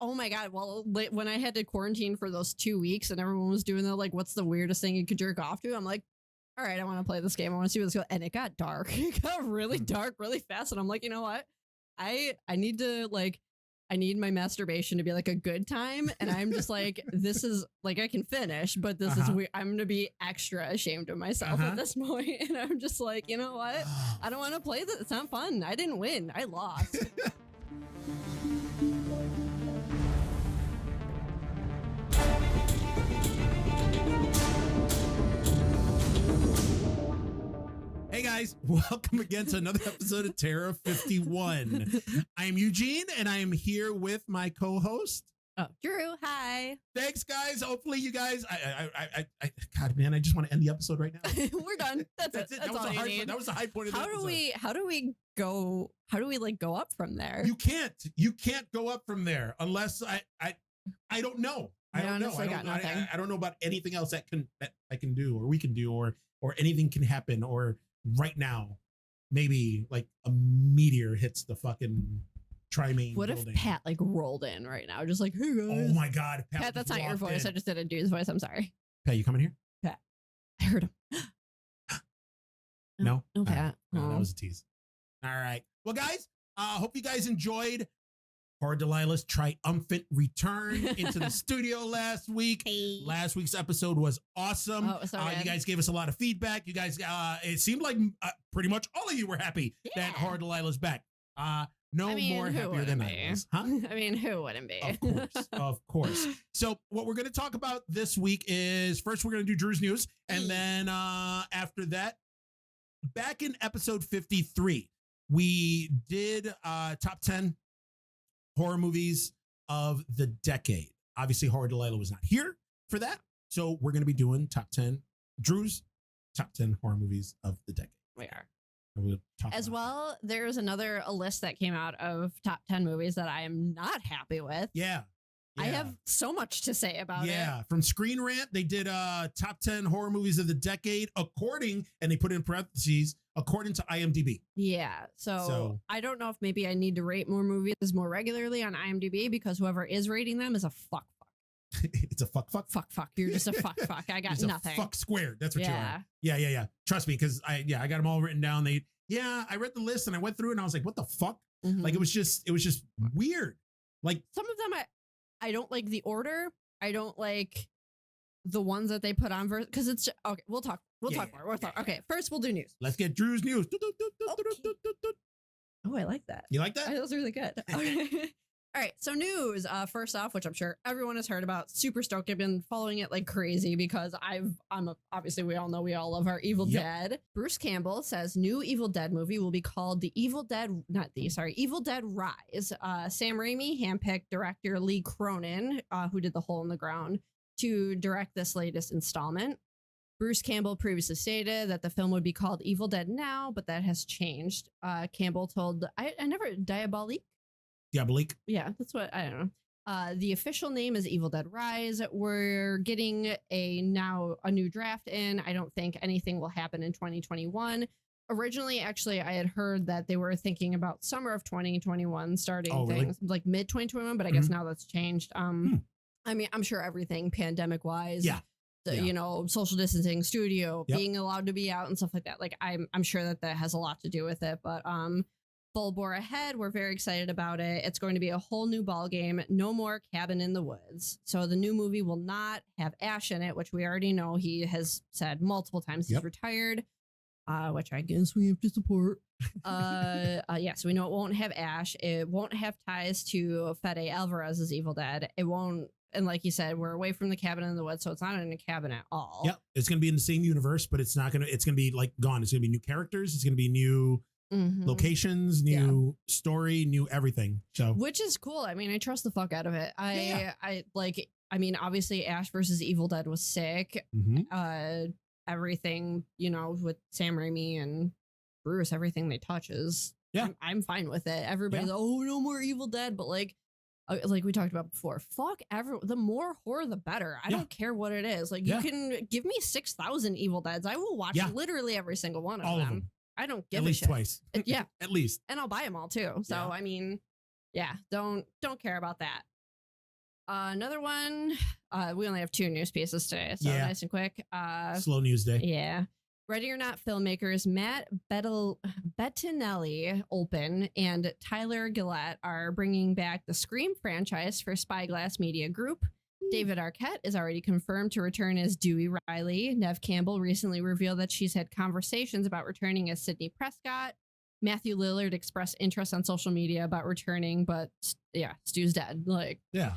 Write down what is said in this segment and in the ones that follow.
oh my God. Well, when I had to quarantine for those 2 weeks and everyone was doing the, like, what's the weirdest thing you could jerk off to? I'm like, all right, I want to play this game. I want to see where this goes. And it got dark. It got really dark really fast. And I'm like, you know what? I need to, like, I need my masturbation to be like a good time. And I'm just like, this is like, I can finish, but this is weird. I'm going to be extra ashamed of myself at this point. And I'm just like, you know what? I don't want to play this. It's not fun. I didn't win. I lost. Hey guys, welcome again to another episode of Terra 51. I am Eugene and I am here with my co-host. Oh, Drew, hi. Thanks guys. Hopefully you guys, God man, I just want to end the episode right now. We're done. That's it. That's all you need. That was the high point of the episode. How do we go up from there? You can't go up from there unless I don't know. I don't know. I don't know about anything else that I can do or we can do or anything can happen or right now, maybe like a meteor hits the fucking Tri-Main What building. if Pat like rolled in right now? Just like, hey guys. Oh my God. Pat, that's not your voice. I just did a dude's voice. I'm sorry. Pat, you coming here? Pat. I heard him. No, Pat. No, that was a tease. All right. Well, guys, hope you guys enjoyed Horror Delilah's triumphant return into the studio last week. Hey. Last week's episode was awesome. Oh, so you guys gave us a lot of feedback. You guys, it seemed like pretty much all of you were happy that Horror Delilah's back. More happier than I was. Huh? I mean, who wouldn't be? Of course. So what we're going to talk about this week is first we're going to do Drew's news. And then after that, back in episode 53, we did top 10 horror movies of the decade. Obviously, Horror Delilah was not here for that. So we're going to be doing Drew's top 10 horror movies of the decade. We are. We'll As well, there's a list that came out of top 10 movies that I am not happy with. Yeah. I have so much to say about it. Yeah. From Screen Rant, they did top 10 horror movies of the decade and they put in parentheses, according to IMDB. Yeah. So I don't know if maybe I need to rate more movies more regularly on IMDB because whoever is rating them is a fuck. It's a fuck. Fuck. You're just a fuck. I got nothing. Fuck squared. That's what you are. Yeah. Trust me, because I got them all written down. I read the list and I went through it and I was like, what the fuck? Mm-hmm. Like it was just weird. Like some of them I don't like the order. I don't like the ones that they put on because it's okay. We'll talk more. Okay, first we'll do news. Let's get Drew's news. Okay. Oh, I like that. You like that? That was really good. Okay. All right, so news. First off, which I'm sure everyone has heard about, super stoked. I've been following it like crazy because obviously we all know we all love our Evil Dead. Bruce Campbell says new Evil Dead movie will be called Evil Dead Rise. Sam Raimi handpicked director Lee Cronin, who did The Hole in the Ground, to direct this latest installment. Bruce Campbell previously stated that the film would be called Evil Dead Now, but that has changed. Campbell told Diabolique. Yeah, that's what I don't know. The official name is Evil Dead Rise. We're getting a new draft in. I don't think anything will happen in 2021. Originally, actually, I had heard that they were thinking about summer of 2021 starting things like mid 2021, but I guess now that's changed. I mean, I'm sure everything pandemic wise. Yeah. Social distancing, studio, being allowed to be out and stuff like that. Like I'm sure that has a lot to do with it, but full bore ahead. We're very excited about it. It's going to be a whole new ball game. No more Cabin in the Woods. So the new movie will not have Ash in it, which we already know he has said multiple times he's retired, which I guess we have to support. So we know it won't have Ash. It won't have ties to Fede Alvarez's Evil Dead. It won't. And like you said, we're away from the Cabin in the Woods, so it's not in a cabin at all. Yep. It's going to be in the same universe, but it's going to be like gone. It's going to be new characters. It's going to be new locations, new story, new everything. So, which is cool. I mean, I trust the fuck out of it. I mean, obviously Ash versus Evil Dead was sick. Everything, with Sam Raimi and Bruce, everything they touch is, I'm fine with it. Everybody's no more Evil Dead, but like we talked about before, the more horror, the better. I don't care what it is. Like you can give me 6,000 Evil Deads. I will watch literally every single one of them. I don't give a shit. At least twice. At least. And I'll buy them all too. So, I mean, don't care about that. Another one. We only have 2 news pieces today, so Yeah. nice and quick. Slow news day. Yeah. Ready or Not filmmakers Matt Bettinelli Olpen and Tyler Gillette are bringing back the Scream franchise for Spyglass Media Group. David Arquette is already confirmed to return as Dewey Riley. Neve Campbell recently revealed that she's had conversations about returning as Sidney Prescott. Matthew Lillard expressed interest on social media about returning, but yeah, Stu's dead. Like, Yeah.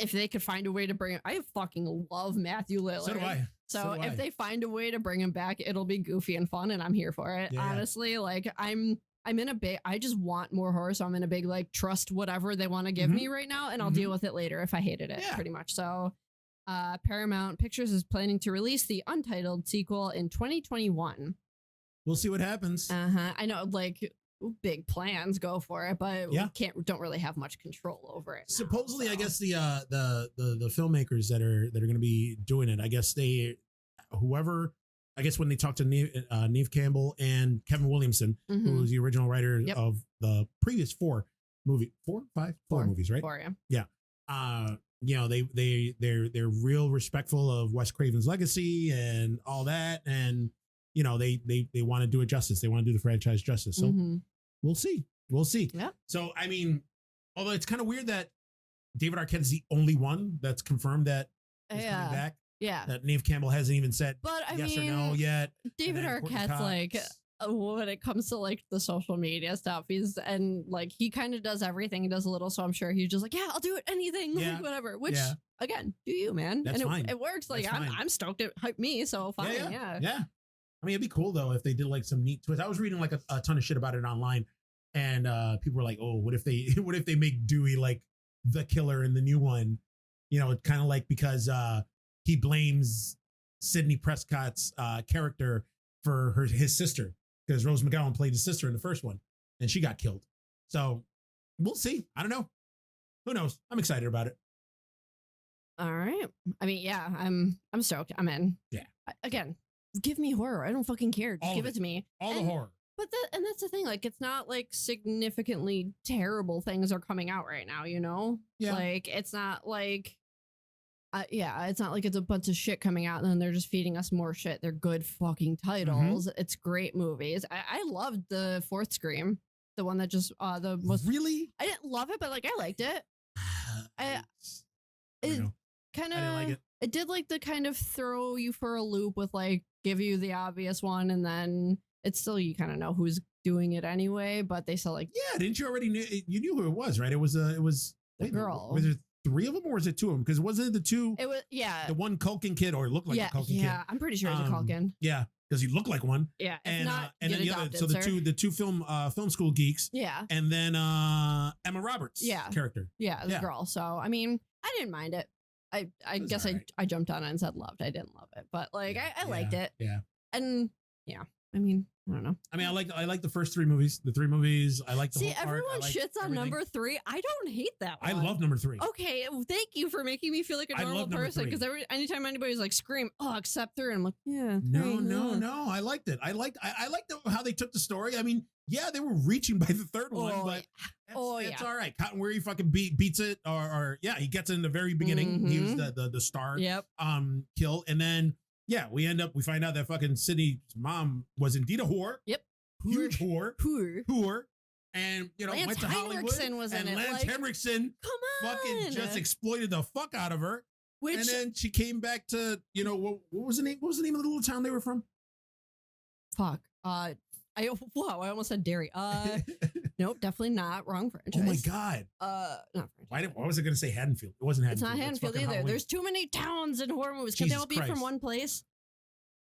if they could find a way to bring him, I fucking love Matthew Lillard. So do I. So do I. if they find a way to bring him back, it'll be goofy and fun, and I'm here for it. Yeah. Honestly, like I'm in a big. I just want more horror, so I'm in a big like trust whatever they want to give me right now, and I'll deal with it later if I hated it. Yeah. Pretty much. So, Paramount Pictures is planning to release the untitled sequel in 2021. We'll see what happens. I know, like big plans, go for it, but Yeah. we don't really have much control over it. Supposedly, now, I so. guess the filmmakers that are going to be doing it, I guess I guess when they talked to Neve Campbell and Kevin Williamson, Mhm. who was the original writer Yep. of the previous four movies, right? For you. You know, they're real respectful of Wes Craven's legacy and all that, and you know they want to do it justice. They want to do the franchise justice. So Mhm. we'll see. Yeah. So I mean, although it's kind of weird that David Arquette is the only one that's confirmed that is coming back. Yeah. That Neve Campbell hasn't even said But I yes mean, or no yet. David And then Courtney Arquette's like, Cox. when it comes to like the social media stuff, he kind of does everything. He does a little, so I'm sure he's just like, yeah, I'll do it, anything, Yeah. like whatever. Which Yeah. again, do you, man? That's and fine. it works. Like That's fine. I'm stoked it hyped me, so fine. Yeah. I mean, it'd be cool though if they did like some neat twist. I was reading like a ton of shit about it online, and people were like, "Oh, what if they what if they make Dewey like the killer in the new one?" You know, kind of like because he blames Sidney Prescott's character for his sister, because Rose McGowan played his sister in the first one, and she got killed. So we'll see. I don't know. Who knows? I'm excited about it. All right. I mean, yeah, I'm stoked. I'm in. Yeah. Again, give me horror. I don't fucking care. Just All give of it to me. All And- the horror. But that's the thing. Like, it's not like significantly terrible things are coming out right now, you know? Yeah. Like, it's not like, it's not like it's a bunch of shit coming out and then they're just feeding us more shit. They're good fucking titles. It's great movies. I loved the fourth Scream, the one that just the most. Really? I didn't love it, but like I liked it. I It don't know. kind I didn't like of. it. It did like the kind of throw you for a loop with like give you the obvious one and then it's still you kind of know who's doing it anyway, but they still like Yeah, didn't you already you knew who it was, right? It was the wait a minute, girl. Was there 3 of them or was it 2 of them? Because wasn't it the 2? It was The one Culkin kid, or it looked like a Culkin kid. I'm pretty sure it's a Culkin. Yeah, because he looked like one. Yeah, if And not, and then get the other, adopted, so the sir. two film school geeks, Yeah, and then Emma Roberts, Yeah. character. yeah, the Yeah. girl. So I mean, I didn't mind it. I was guess alright. I jumped on it and said loved. I didn't love it, but like I liked it. Yeah, And yeah, I mean, I don't know. I mean, I like the first 3 movies. The 3 movies, I like the See, whole art. everyone I like shits on everything. number 3. I don't hate that I one. love number 3. Okay, well, thank you for making me feel like a I normal love number person. 3. Because anytime anybody's like Scream, except 3, I'm like, yeah. No, 3, no. I liked it. I liked how they took the story. I mean, yeah, they were reaching by the third one, Oh, but yeah. it's all right. Cotton Weary fucking beats it, or yeah, he gets it in the very beginning. He was the star Yep. kill, and then yeah, we find out that fucking Sydney's mom was indeed a whore. Yep. Huge whore. Whore. And you know, Lance went to Hollywood, Henriksen was in and it, Lance like, Henriksen Come on. fucking just exploited the fuck out of her. Which And then she came back to, you know, what was the name? What was the name of the little town they were from? fuck. I almost said Derry. Nope, definitely not. Wrong franchise. Oh my god! Not franchise. Why was I going to say Haddonfield? It wasn't It's Haddonfield. not Haddonfield fucking either. Halloween. There's too many towns in horror movies. Can they Jesus all be from Christ. one place?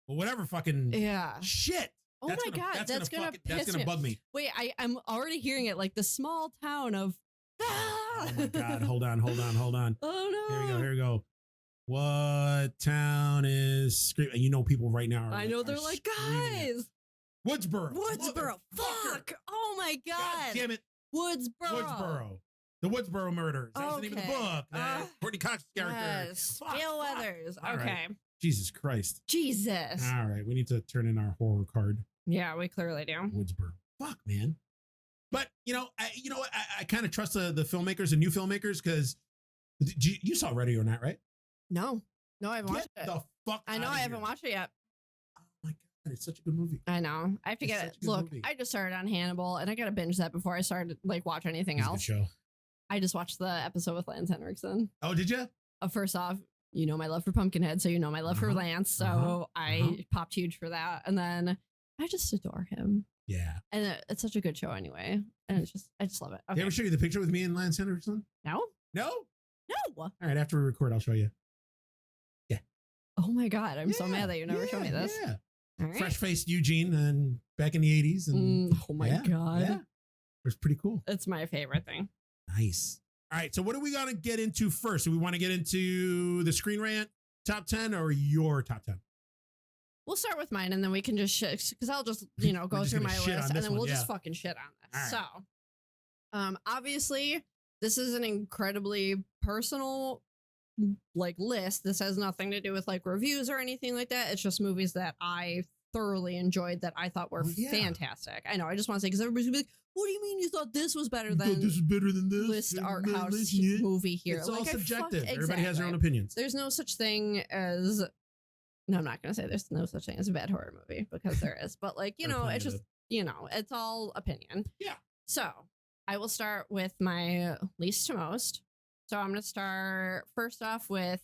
Well, whatever. Fucking Yeah. shit. Oh That's my gonna- god, that's gonna fucking- piss that's gonna me. bug me. Wait, I'm already hearing it like the small town of. Oh my god! Hold on. Oh no! Here we go. What town is screaming? You know, people right now. I know they're like, guys, Woodsboro. Woodsboro. Motherfucker. Fuck! Oh my god! God damn it, Woodsboro. The Woodsboro murders. That's the name of the Okay. book. That Courtney Cox character. Yes. Fuck, Gail fuck. Weathers. All Okay. right. Jesus Christ. Jesus. All right, we need to turn in our horror card. Yeah, we clearly do. Woodsboro. Fuck, man. But I kind of trust the filmmakers, the new filmmakers, because You saw Ready or Not, right? No, I haven't watched it. The fuck I know outta I haven't here. watched it yet. Oh my god, it's such a good movie. I know. I have to It's get such it. a good Look, movie. I just started on Hannibal, and I gotta binge that before I start like watch anything It's a good else. show. I just watched the episode with Lance Henriksen. Oh, did you? First off, you know my love for Pumpkinhead, so you know my love for Lance. So I popped huge for that, and then I just adore him. Yeah. And it's such a good show anyway, and I just love it. Did I ever show you the picture with me and Lance Henriksen? No. No. All right, after we record, I'll show you. Yeah. Oh my god, I'm so mad that you never showed me this. Yeah. All right. Fresh-faced Eugene and back in the 80s. And oh my god. Yeah. It was pretty cool. It's my favorite thing. Nice. All right, so what do we got to get into first? Do we want to get into the Screen Rant top 10 or your top 10? We'll start with mine, and then we can just shit, because I'll just, go through my list, and then we'll just fucking shit on this. Right. So, obviously, this is an incredibly personal, list. This has nothing to do with, reviews or anything like that. It's just movies that I thoroughly enjoyed that I thought were fantastic. I know, I just want to say, because everybody's going to be like, what do you mean you thought this was better than this is better than this? list art house Yeah. movie here? It's all subjective. Exactly. Everybody has their own opinions. There's no such thing as... No, I'm not going to say there's no such thing as a bad horror movie, because there is. But, it's just, it's all opinion. Yeah. So, I will start with my least to most. So, I'm going to start first off with,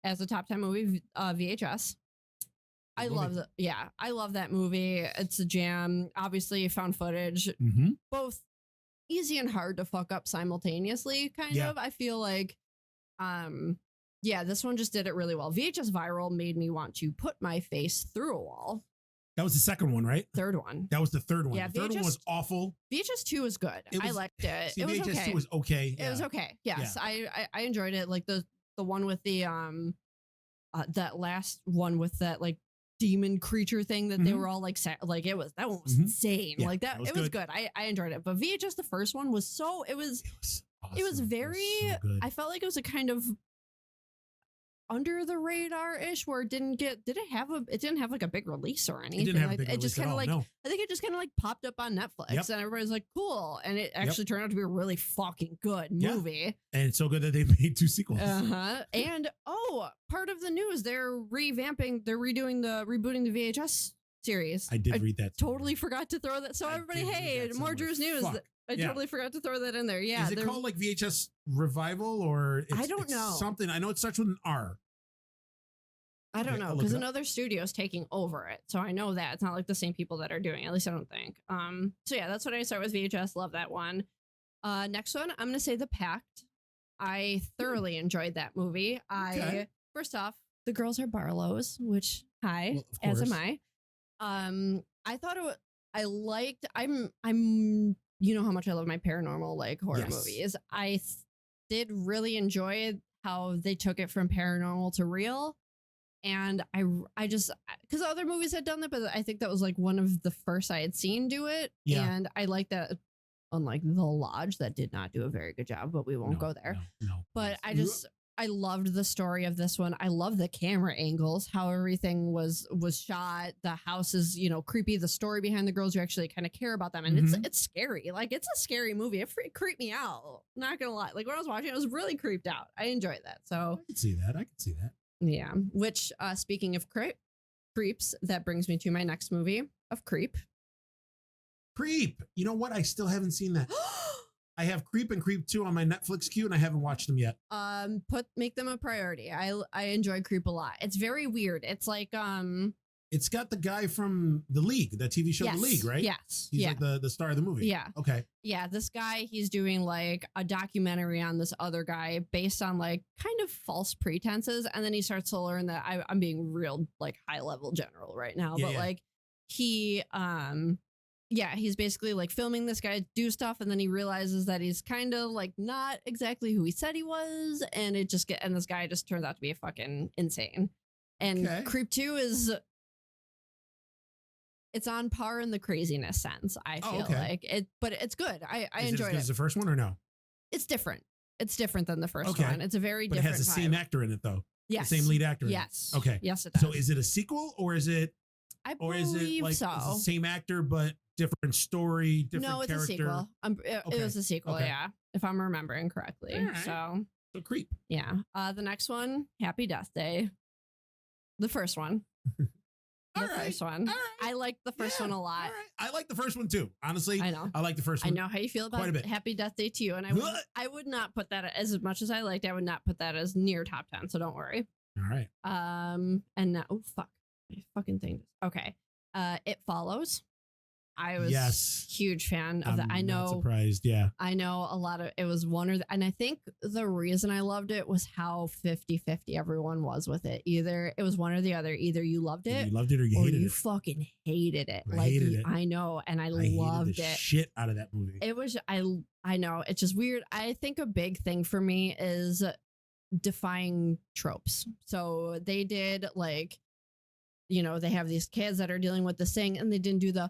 as a top 10 movie, VHS. I love that movie. It's a jam. Obviously, found footage. Mm-hmm. Both easy and hard to fuck up simultaneously, kind of. I feel like, this one just did it really well. VHS Viral made me want to put my face through a wall. That was the second one, right? Third one. That was the third one. Yeah, the third one was awful. VHS 2 was good. I liked it. See, it was VHS okay. 2 was okay. It was okay. Yes, I enjoyed it. Like the one with the that last one with that demon creature thing that they were all that one was insane. Yeah, Like that, it was good. I enjoyed it. But VHS the first one was it was awesome. it was very. So good. I felt like it was a kind of under the radar ish, where it didn't have a big release or anything. It didn't have a big release just kind at of all, no. I think it just kind of popped up on Netflix, and everybody's like, cool. And it actually turned out to be a really fucking good movie. And it's so good that they made 2 sequels. And part of the news, they're rebooting the VHS series. I did read that. Totally forgot to throw that. So everybody, hey, more Drew's news. Fuck. I totally forgot to throw that in there. Yeah. Is it called VHS Revival or I don't know. Something. I know it starts with an R. I don't know, because another studio's taking over it. So I know that it's not like the same people that are doing it. At least I don't think. So yeah, that's what I start with VHS. Love that one. Next one, I'm gonna say The Pact. I thoroughly enjoyed that movie. First off, the girls are Barlows, which as am I. I thought I'm you know how much I love my paranormal horror movies. I did really enjoy how they took it from paranormal to real. And I just, because other movies had done that, but I think that was one of the first I had seen do it. Yeah. And I like that, unlike The Lodge, that did not do a very good job, but we won't go there. No. But I loved the story of this one. I love the camera angles, how everything was shot. The house is, creepy. The story behind the girls, you actually kind of care about them. And it's scary. It's a scary movie. It creeped me out. Not going to lie. When I was watching it, I was really creeped out. I enjoyed that. So I can see that. Yeah, which speaking of creeps, that brings me to my next movie of Creep. You know what? I still haven't seen that. I have Creep and Creep 2 on my Netflix queue, and I haven't watched them yet. Make them a priority. I enjoy Creep a lot. It's very weird. It's it's got the guy from The League, that TV show, The League, right? Yes. He's the star of the movie. Yeah. Okay. Yeah, this guy, he's doing a documentary on this other guy based on kind of false pretenses. And then he starts to learn that I'm being real high level general right now. He's basically filming this guy do stuff. And then he realizes that he's kind of not exactly who he said he was. And and this guy just turns out to be fucking insane. And Creep 2 is... It's on par in the craziness sense, I feel like it, but it's good. I enjoyed it. Is the first one or no? It's different. It's different than the first one. It's a very different. But it has the same actor in it, though. Yes. The same lead actor. Yes. Okay. Yes, it does. So is it a sequel or is it? I believe so. Is it the same actor but different story, different character? No, it's a sequel. It was a sequel. Okay. Yeah, if I'm remembering correctly. Right. So So creep. Yeah. The next one, Happy Death Day. The first one. First one. All right. I liked the first one a lot. All right. I like the first one too. Honestly, I know. I like the first I one. know how you feel about quite a bit. Happy Death Day to you, and I would not put that as much as I liked. I would not put that as near top 10. So don't worry. All right. And now, oh fuck, my fucking thing. Okay. It Follows. I was huge fan of that. I know. Not surprised. Yeah. I know a lot of it was and I think the reason I loved it was how 50-50 everyone was with it. Either it was one or the other. Either you loved it, or you hated it. fucking hated it. I hated it. I know, and I hated loved the it. Shit out of that movie. It was I know, it's just weird. I think a big thing for me is defying tropes. So they did they have these kids that are dealing with this thing, and they didn't do the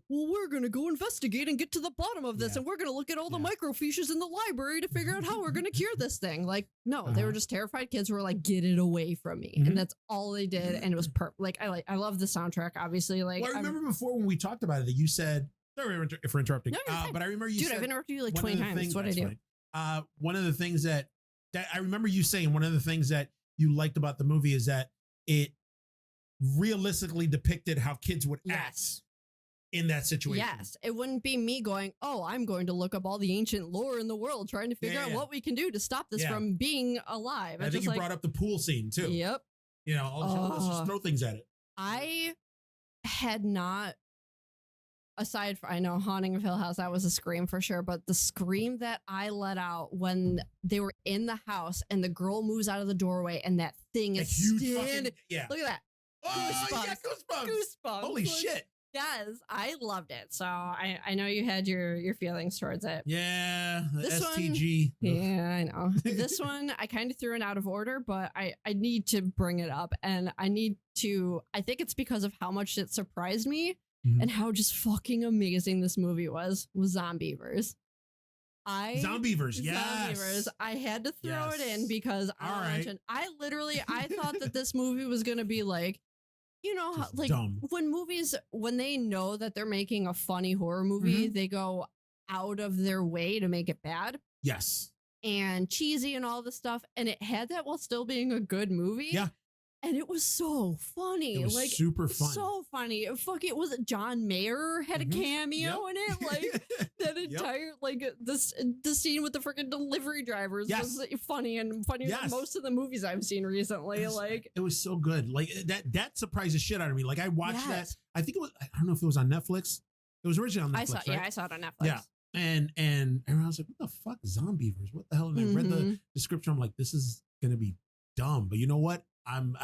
we're gonna go investigate and get to the bottom of this, and we're gonna look at all the microfiches in the library to figure out how we're gonna cure this thing. No, they were just terrified kids who were like, get it away from me, and that's all they did, and it was perfect. I love the soundtrack, obviously. I remember before when we talked about it that you said, sorry for interrupting, no, but I remember you dude, said, I've interrupted you like 20 times. That's what I do. One of the things that I remember you saying, one of the things that you liked about the movie is that it realistically depicted how kids would act in that situation. Yes, it wouldn't be me going, I'm going to look up all the ancient lore in the world, trying to figure out what we can do to stop this from being alive. I think you brought up the pool scene too. Yep. Let's just throw things at it. I had not, aside from, I know Haunting of Hill House, that was a scream for sure, but the scream that I let out when they were in the house and the girl moves out of the doorway and that thing is standing. Look at that. Oh, goosebumps. Holy shit. Yes, I loved it. So I know you had your feelings towards it. Yeah, this STG. Yeah, I know. This one, I kind of threw it out of order, but I need to bring it up. And I think it's because of how much it surprised me and how just fucking amazing this movie was Zombievers. Zombievers, yes. Zombievers. I had to throw it in because I thought that this movie was going to be like, how, dumb. when they know that they're making a funny horror movie, they go out of their way to make it bad. Yes. And cheesy and all this stuff. And it had that while still being a good movie. Yeah. And it was so funny. It was super fun. So funny. It was John Mayer had a cameo in it. That entire the scene with the freaking delivery drivers was funny and funnier than most of the movies I've seen recently. It was so good. That surprised the shit out of me. I watched that. I think it was, I don't know if it was on Netflix. It was originally on Netflix. I saw it on Netflix. Yeah. And I was like, what the fuck? Zombievers? What the hell? And I read the description. I'm like, this is gonna be dumb. But you know what? I'm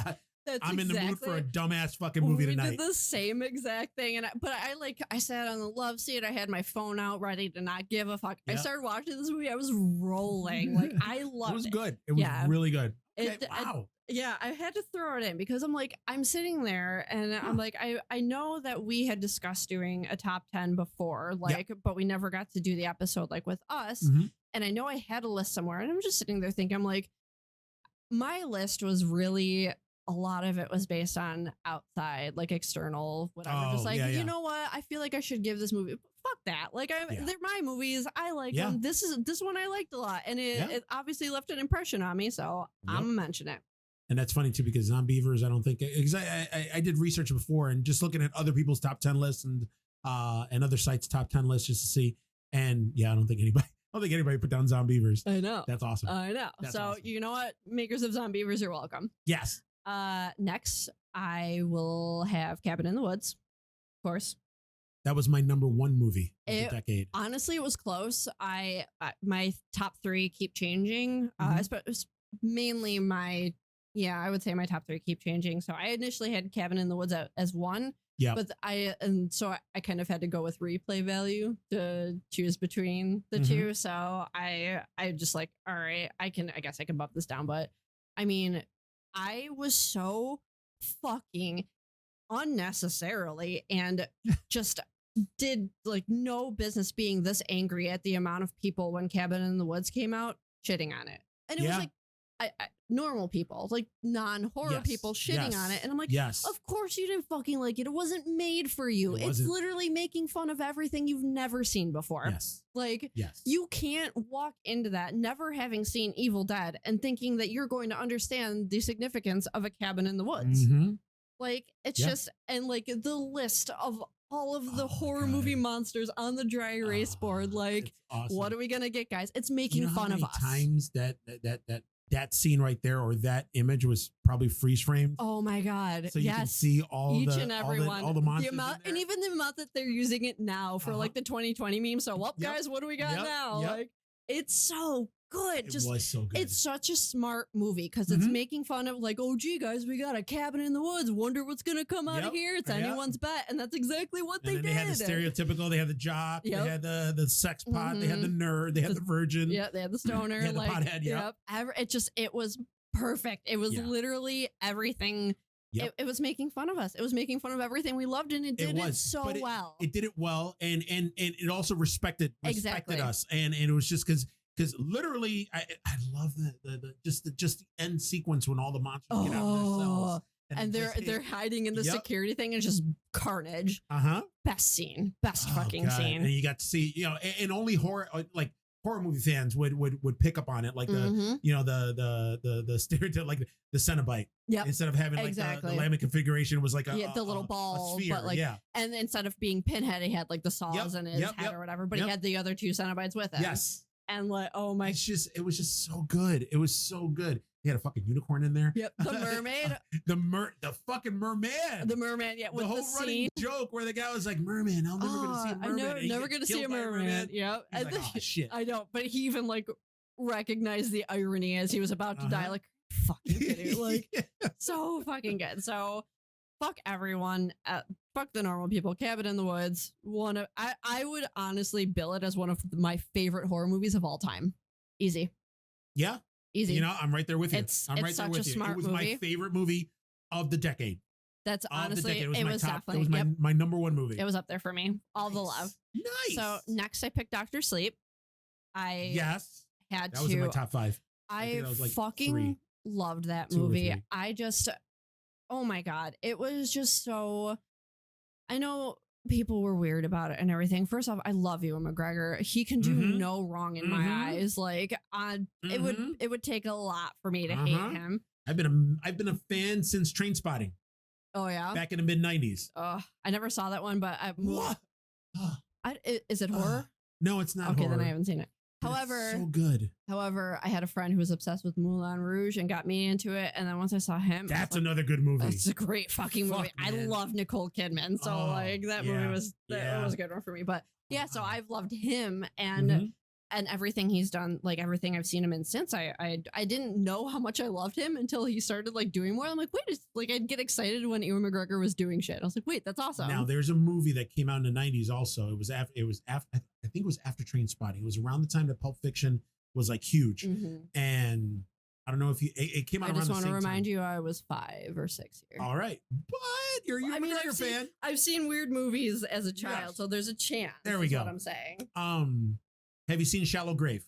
in the mood for a dumbass fucking movie tonight. We did the same exact thing, I sat on the love seat. I had my phone out, ready to not give a fuck. I started watching this movie. I was rolling. I loved it. It was good. It was really good. Wow. I had to throw it in because I'm sitting there and I'm like, I know that we had discussed doing a top 10 before, but we never got to do the episode with us. And I know I had a list somewhere, and I'm just sitting there thinking, my list was really, a lot of it was based on outside, external, whatever. You know what? I feel like I should give this movie. Fuck that. They're my movies. I like them. This one I liked a lot, and it obviously left an impression on me. So I'm gonna mention it. And that's funny too, because Zombievers, I don't think, because I did research before and just looking at other people's top 10 lists and other sites' top 10 lists just to see. And I don't think anybody put down Zombievers. I know. That's awesome. I know. That's so awesome. You know what? Makers of Zombievers, you're welcome. Yes. Next, I will have Cabin in the Woods, of course. That was my number one movie of the decade. Honestly, it was close. My top three keep changing. Mainly I would say my top three keep changing. So I initially had Cabin in the Woods as one. Yeah. But I kind of had to go with replay value to choose between the two. So I just all right, I guess I can bump this down. But I mean, I was so fucking unnecessarily and just did no business being this angry at the amount of people when Cabin in the Woods came out shitting on it. And it was normal people, like non-horror Yes, people shitting yes, on it. And I'm like, yes. of course you didn't fucking like it. It wasn't made for you. It It's wasn't. literally making fun of everything you've never seen before. Yes. Like, Yes. you can't walk into that never having seen Evil Dead and thinking that you're going to understand the significance of a cabin in the woods. Mhm. Like, it's Yeah. just, and like the list of all of the Oh my horror God. movie monsters on the dry erase board. Like, It's awesome. what are we gonna get, guys? It's making You know how fun of many us. times that scene right there or that image was probably freeze framed? Oh my God. So you can yes. see all Each the and every one. all the monsters The amount, in and there. even the amount that they're using it now for like the 2020 meme. So, well, Yep. guys, what do we got Yep. now? Yep. Like, it's so good. It Just was so good. it's such a smart movie because it's Mhm. making fun of like, oh gee, guys, we got a cabin in the woods. Wonder what's gonna come out of Yep. here. It's Yep. anyone's bet, and that's exactly what and they then did. they had the stereotypical. They had the jock. Yep. They had the sex pot. They had the nerd. They had the virgin. Yeah, they had the stoner. They had the like, pothead, yep. It was perfect. It was Yeah. literally everything. Yep. It was making fun of us. It was making fun of everything we loved, and it did it, so but well. It did it well, and it also respected Exactly. us, and it was just because literally I love the just the end sequence when all the monsters get out of their cells and they're hiding in the Yep. security thing, and it's just carnage. Best scene, best fucking scene. And you got to see, and only horror movie fans would pick up on it, like Mhm. the stereotype, like the Cenobite. Yep. Instead of having like Exactly. the laminate configuration was like The little ball, sphere. but like, yeah. and instead of being Pinhead, he had like the saws Yep, in his yep, head yep, or whatever, but yep. he had the other two Cenobites with him. Yes. And like, oh my, It was just so good. It was so good. He had a fucking unicorn in there. yep, the mermaid, The fucking merman. the merman, yeah, with the whole running scene. joke where the guy was like, "Merman, I'm never gonna see a merman." I'm and he never gets gonna see a killed by merman. Yep. He's And like, "Oh shit." I know, but he even like recognized the irony as he was about to die. Uh-huh. Like, fucking kidding. Like, so fucking good. So, fuck everyone. Fuck the normal people. Cabin in the Woods. I would honestly bill it as one of my favorite horror movies of all time. Easy. Yeah. Easy. I'm right there with you. It's I'm right there such with a you. smart It was movie. my favorite movie of the decade. That's Of the honestly, decade. it was my top. It definitely, was my, yep, my number one movie. it was up there for me. All the love. Nice. So next I picked Dr. Sleep. I yes, had that was in my to, top 5. I think I that was like fucking 3. loved that 2 or movie. 3. I just, oh my God. It was just so, I know people were weird about it and everything. First off, I love Ewan McGregor. He can do Mhm. no wrong in my Mhm. eyes. Like, Mhm. it would take a lot for me to Uh-huh. hate him. I've been a fan since Trainspotting Oh yeah. back in the mid 90s. I never saw that one, but What? is it horror? No, it's not Okay, horror. then I haven't seen it. but it's However, so good. I had a friend who was obsessed with Moulin Rouge and got me into it. And then once I saw him, I was That's like, another good movie. that's a great fucking movie. Fuck, I man. love Nicole Kidman, so Oh, like that movie yeah, was yeah. a good one for me. But yeah, so Wow. I've loved him and Mhm. everything he's done, like everything I've seen him in since. I didn't know how much I loved him until he started like doing more. I'm like, wait, it's like I'd get excited when Ewan McGregor was doing shit. I was like, wait, that's awesome. Now there's a movie that came out in the 90s also. It was after I think it was after Trainspotting. It was around the time that Pulp Fiction was like huge. Mhm. And I don't know if it came out I around just the want to same remind time. you, I was 5 or 6 here. All right. But you're a I mean, McGregor fan. I've seen weird movies as a child, Yes. so there's a chance. There we is go. What I'm saying. Have you seen Shallow Grave?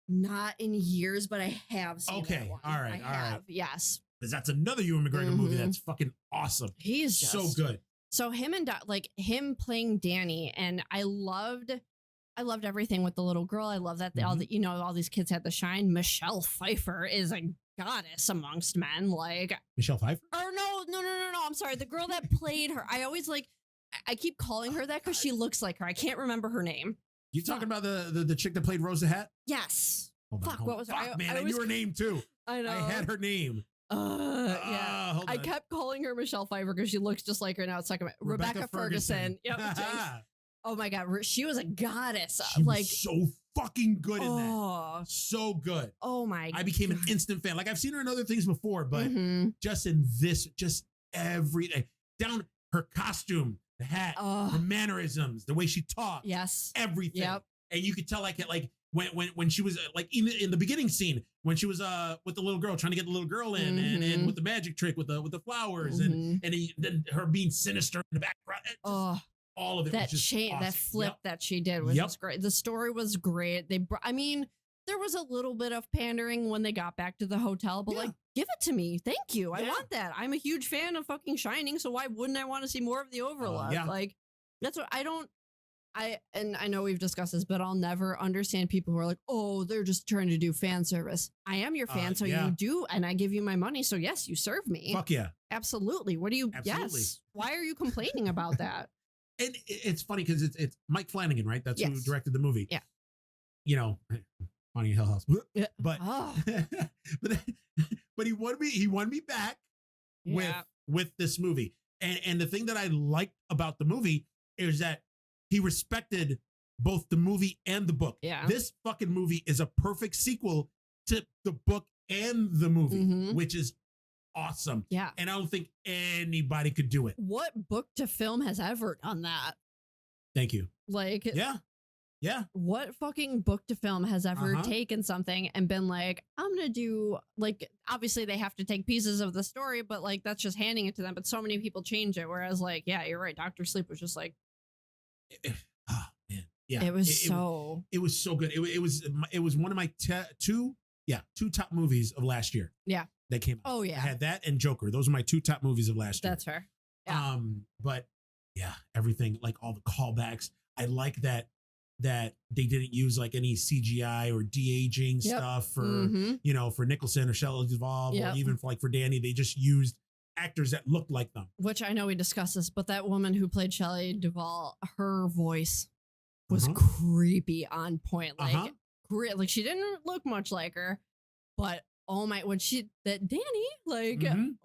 Not in years, but I have seen Okay, that one. all right, I all right. have, yes. Because that's another Ewan McGregor movie Mhm. that's fucking awesome. He's just So good. So him and like him playing Danny, and I loved everything with the little girl. I love that Mm-hmm. all these kids had the shine. Michelle Pfeiffer is a goddess amongst men. Like, Michelle Pfeiffer? or no. I'm sorry, the girl that played her. I always I keep calling her that because she looks like her. I can't remember her name. You talking about the chick that played Rose the Hat? Yes. Hold on, Fuck, hold what on. was her? Fuck, man, I I always- knew her name too. I know. I had her name. Yeah. Hold I on. kept calling her Michelle Pfeiffer because she looks just like her now. It's like Rebecca Ferguson. Yep. Jinx. Oh my God. She was a goddess. She like, was so fucking good in that. oh, So good. oh my. I became an instant fan. Like I've seen her in other things before, but Mhm. just in this, just everything down her costume, the hat, Oh, her mannerisms, the way she talked, yes. everything. Yep. And you could tell like when she was like even in the beginning scene when she was with the little girl trying to get the little girl in and Mhm. with the magic trick with the flowers Mhm. and then her being sinister in the background. It just- Oh, all of it that was just change, that awesome. flip Yep. that she did was Yep. just great. The story was great. I mean, there was a little bit of pandering when they got back to the hotel, but like, give it to me. Thank you. I want that. I'm a huge fan of fucking Shining, so why wouldn't I want to see more of the Overlook? Like, that's what I don't. And I know we've discussed this, but I'll never understand people who are like, oh, they're just trying to do fan service. I am your fan, so you do, and I give you my money, so yes, you serve me. Fuck yeah. Absolutely. What do you? Absolutely. Yes. Why are you complaining about that? And it's funny because it's Mike Flanagan, right? That's who directed the movie. Yeah. You know, Haunting Hill House. Yeah. But but he won me back with this movie. And the thing that I liked about the movie is that he respected both the movie and the book. Yeah. This fucking movie is a perfect sequel to the book and the movie, which is awesome. Yeah. And I don't think anybody could do it. What book to film has ever done that? Thank you. Like, yeah. What fucking book to film has ever taken something and been like, I'm going to do, like, obviously they have to take pieces of the story, but like, that's just handing it to them. But so many people change it. Whereas like, yeah, you're right. Dr. Sleep was just like, oh man. Yeah. It was it was so good. It was one of my two top movies of last year. Yeah. That came out. Oh yeah. I had that and Joker. Those are my two top movies of last year. That's fair. Yeah. But yeah, everything, like all the callbacks. I like that they didn't use like any CGI or de-aging stuff for, you know, for Nicholson or Shelley Duvall or even for Danny. They just used actors that looked like them. Which I know we discussed this, but that woman who played Shelley Duvall, her voice was creepy on point. Like, great. Like, she didn't look much like her, but oh my, when that Danny, like, God.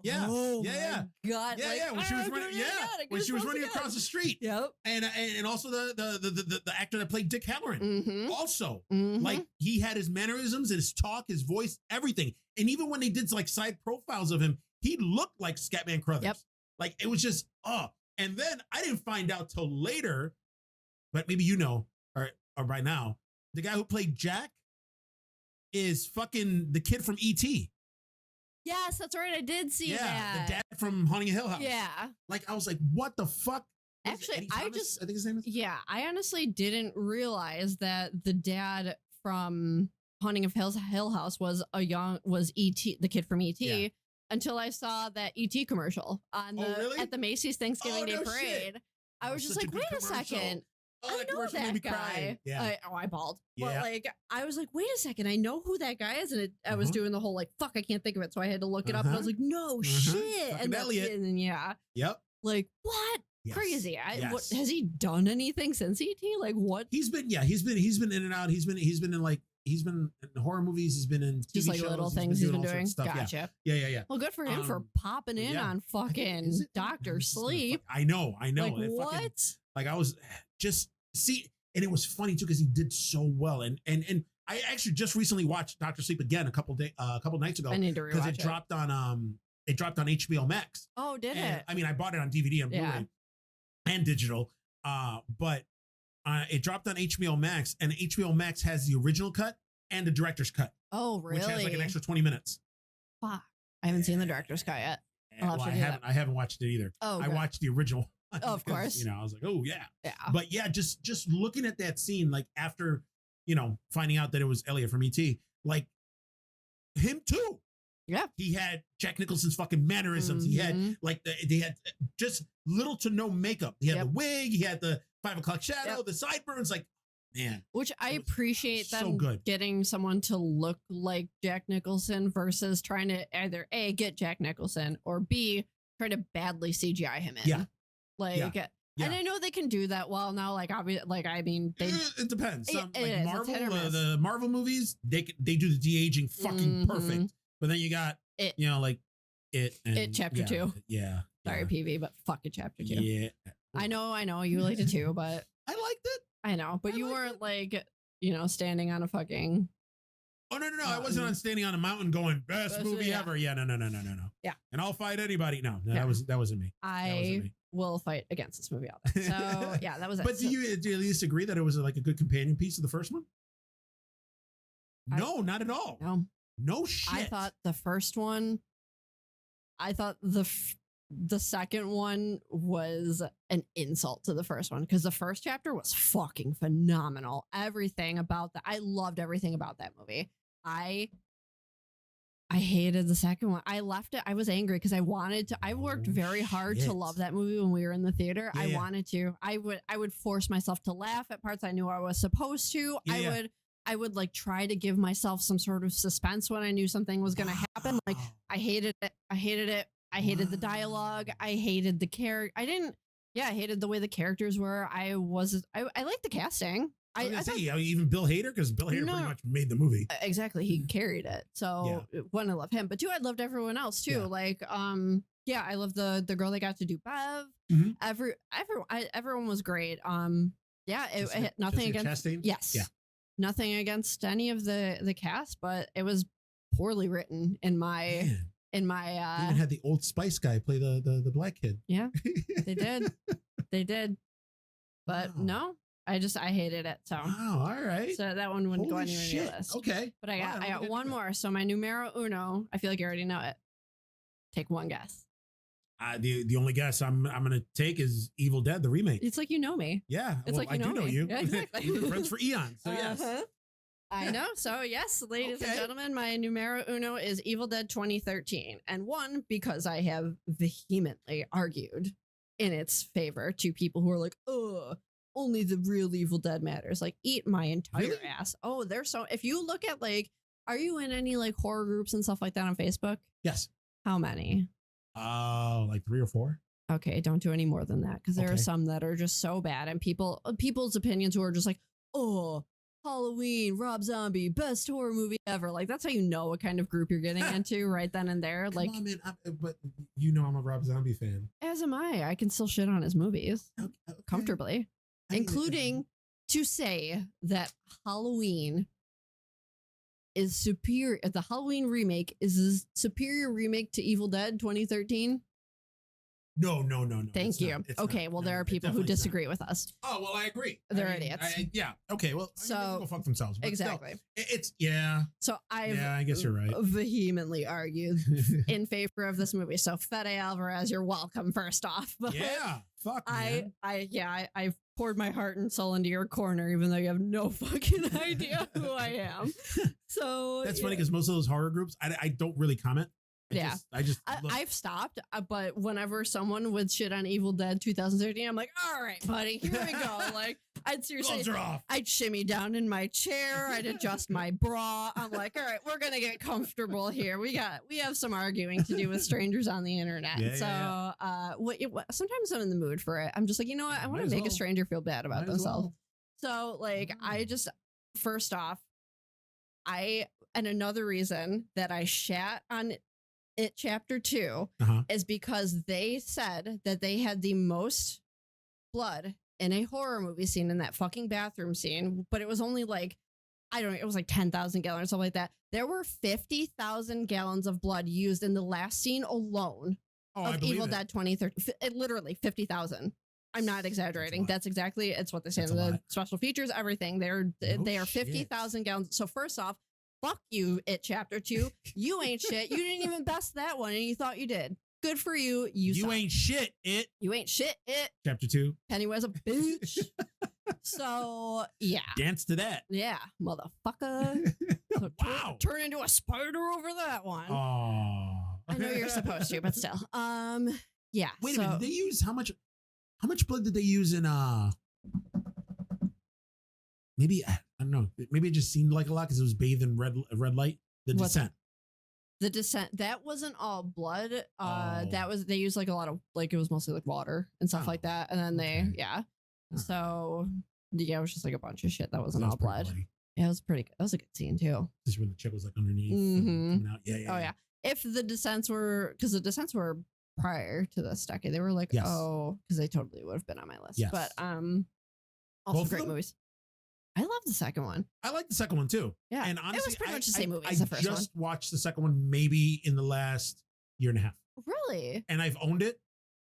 When she was running across the street. Yep. And also the actor that played Dick Halloran. Also, like, he had his mannerisms, his talk, his voice, everything. And even when they did like side profiles of him, he looked like Scatman Crothers. Yep. Like, it was just, and then I didn't find out till later, but maybe you know, or by now, the guy who played Jack is fucking the kid from E.T. Yes, that's right. I did see that. The dad from Haunting Hill House. Yeah. Like, I was like, what the fuck? Actually, I think his name is. Yeah, I honestly didn't realize that the dad from Haunting of Hill House was E.T., the kid from E.T., until I saw that E.T. commercial on at the Macy's Thanksgiving Day Parade. Shit. I was just like, wait a second. I know that guy. Yeah. I bawled. Yeah. But like, I was like, wait a second. I know who that guy is. And I was doing the whole like, fuck, I can't think of it. So I had to look it up. And I was like, no shit. Fucking Elliot. And Yep. Like, what? Yes. Crazy. Yes. What, has he done anything since E.T.? Like, what? He's been in and out. He's been in horror movies. He's been in TV just like shows. little things he's been doing. Stuff. Gotcha. Yeah. Well, good for him for popping in on fucking Dr. Sleep. I know. Like, what? Like, I was just and it was funny too because he did so well. And I actually just recently watched Dr. Sleep again a couple nights ago. I need to rewatch because it dropped on HBO Max. Oh, did it? I mean, I bought it on DVD and Blu-ray and digital. But it dropped on HBO Max, and HBO Max has the original cut and the director's cut. Oh, really? Which has like an extra 20 minutes. Fuck. I haven't seen the director's cut yet. I haven't watched it either. Oh, I watched the original. Oh, of course. You know, I was like, oh yeah. Yeah. But yeah, just looking at that scene, like after, you know, finding out that it was Elliot from E.T., like him too. Yeah. He had Jack Nicholson's fucking mannerisms. He had like they had just little to no makeup. He had the wig, he had the 5 o'clock shadow, the sideburns, like, man. Which I appreciate them good. Getting someone to look like Jack Nicholson versus trying to either A, get Jack Nicholson, or B, try to badly CGI him in. Yeah. Like, and I know they can do that well now. Like, obviously, like, I mean, it depends. Some, like Marvel, the Marvel movies, they do the de-aging fucking perfect. But then you got it, you know, like it chapter 2. Yeah. Sorry, PV, but fuck it, chapter 2. Yeah. I know you liked it too, but I liked it. I know, but you weren't like, you know, standing on a fucking. Oh no! I wasn't on standing on a mountain going best movie ever. Yeah, no. Yeah, and I'll fight anybody. No, that wasn't me. I will fight against this movie all day. So yeah, that was it. But do you at least agree that it was like a good companion piece of the first one? No, not at all. No. No shit. I thought the first one. I thought the second one was an insult to the first one because the first chapter was fucking phenomenal. Everything about that, I loved everything about that movie. I hated the second one. I left it. I was angry because I wanted to. I worked very hard to love that movie when we were in the theater. I wanted to. I would force myself to laugh at parts I knew I was supposed to. I would like try to give myself some sort of suspense when I knew something was going to happen. Like I hated it. I hated it. I hated the dialogue. I hated the character. I hated the way the characters were. I liked the casting. I thought, even Bill Hader, because Bill Hader pretty much made the movie. Exactly, he carried it. So one, I love him, but two, I loved everyone else too. Yeah. Like, I love the girl that got to do Bev. Mm-hmm. Everyone was great. Nothing against Chastain? Yes, nothing against any of the cast, but it was poorly written in my. They even had the Old Spice guy play the black kid. Yeah, they did, but no. I hated it. So wow, all right. So that one wouldn't go anywhere near the list. Okay. But I got one more. So my numero uno, I feel like you already know it. Take one guess. The only guess I'm gonna take is Evil Dead, the remake. It's like you know me. Yeah. It's like I do know you. Yeah, exactly. We've been friends for eons. So yes. I know. So yes, ladies and gentlemen, my numero uno is Evil Dead 2013. And one, because I have vehemently argued in its favor to people who are like, oh, only the real Evil Dead matters. Like, eat my entire ass. Oh, there's so. If you look at like, are you in any like horror groups and stuff like that on Facebook? Yes. How many? Like 3 or 4. Okay, don't do any more than that because there are some that are just so bad, and people's opinions who are just like, oh, Halloween, Rob Zombie, best horror movie ever. Like, that's how you know what kind of group you're getting into right then and there. Come on, man, but I'm a Rob Zombie fan. As am I. I can still shit on his movies comfortably. Including to say that Halloween is superior. The Halloween remake is a superior remake to Evil Dead 2013. No. Thank you. Okay, well, there are people who disagree with us. Oh, well, I agree. They're idiots. Okay, well, so go fuck themselves. Exactly. Still, So I guess you're right. Vehemently argued in favor of this movie. So Fede Alvarez, you're welcome. First off, but fuck, man. I poured my heart and soul into your corner, even though you have no fucking idea who I am. So that's funny because most of those horror groups, I don't really comment. I've stopped, but whenever someone would shit on Evil Dead 2013, I'm like, all right, buddy, here we go. Like, I'd seriously, I'd shimmy down in my chair, I'd adjust my bra. I'm like, all right, we're gonna get comfortable here. We have some arguing to do with strangers on the internet. Sometimes I'm in the mood for it. I'm just like, you know what? I want to make a stranger feel bad about themselves. So, like, first off, and another reason that I shat on It Chapter 2 is because they said that they had the most blood in a horror movie scene in that fucking bathroom scene, but it was only like, it was like 10,000 gallons or something like that. There were 50,000 gallons of blood used in the last scene alone of Evil Dead 2013. Literally 50,000. I'm not exaggerating. It's what they say in the special features, everything. They are 50,000 gallons. So first off, fuck you, It Chapter 2. You ain't shit. You didn't even best that one, and you thought you did. Good for you. You ain't shit, It. You ain't shit, It. Chapter 2. Pennywise a bitch. So, yeah. Dance to that. Yeah, motherfucker. So wow. Turn into a spider over that one. Oh. I know you're supposed to, but still. Yeah. Wait a minute. Did they use how much blood did they use in maybe, I don't know. Maybe it just seemed like a lot because it was bathed in red light. The Descent. The Descent. That wasn't all blood. They used like a lot of, like, it was mostly like water and stuff like that. And then So it was just like a bunch of shit that wasn't all blood. Yeah, it was pretty good. That was a good scene too. This is when the chick was like underneath coming out. Yeah. Oh yeah. If the Descents because the Descents were prior to this decade, they were like, because they totally would have been on my list. Yes. But also great movies. I love the second one. I like the second one too. Yeah, and honestly, it was pretty much the same movie as the first one. I just watched the second one maybe in the last year and a half. Really? And I've owned it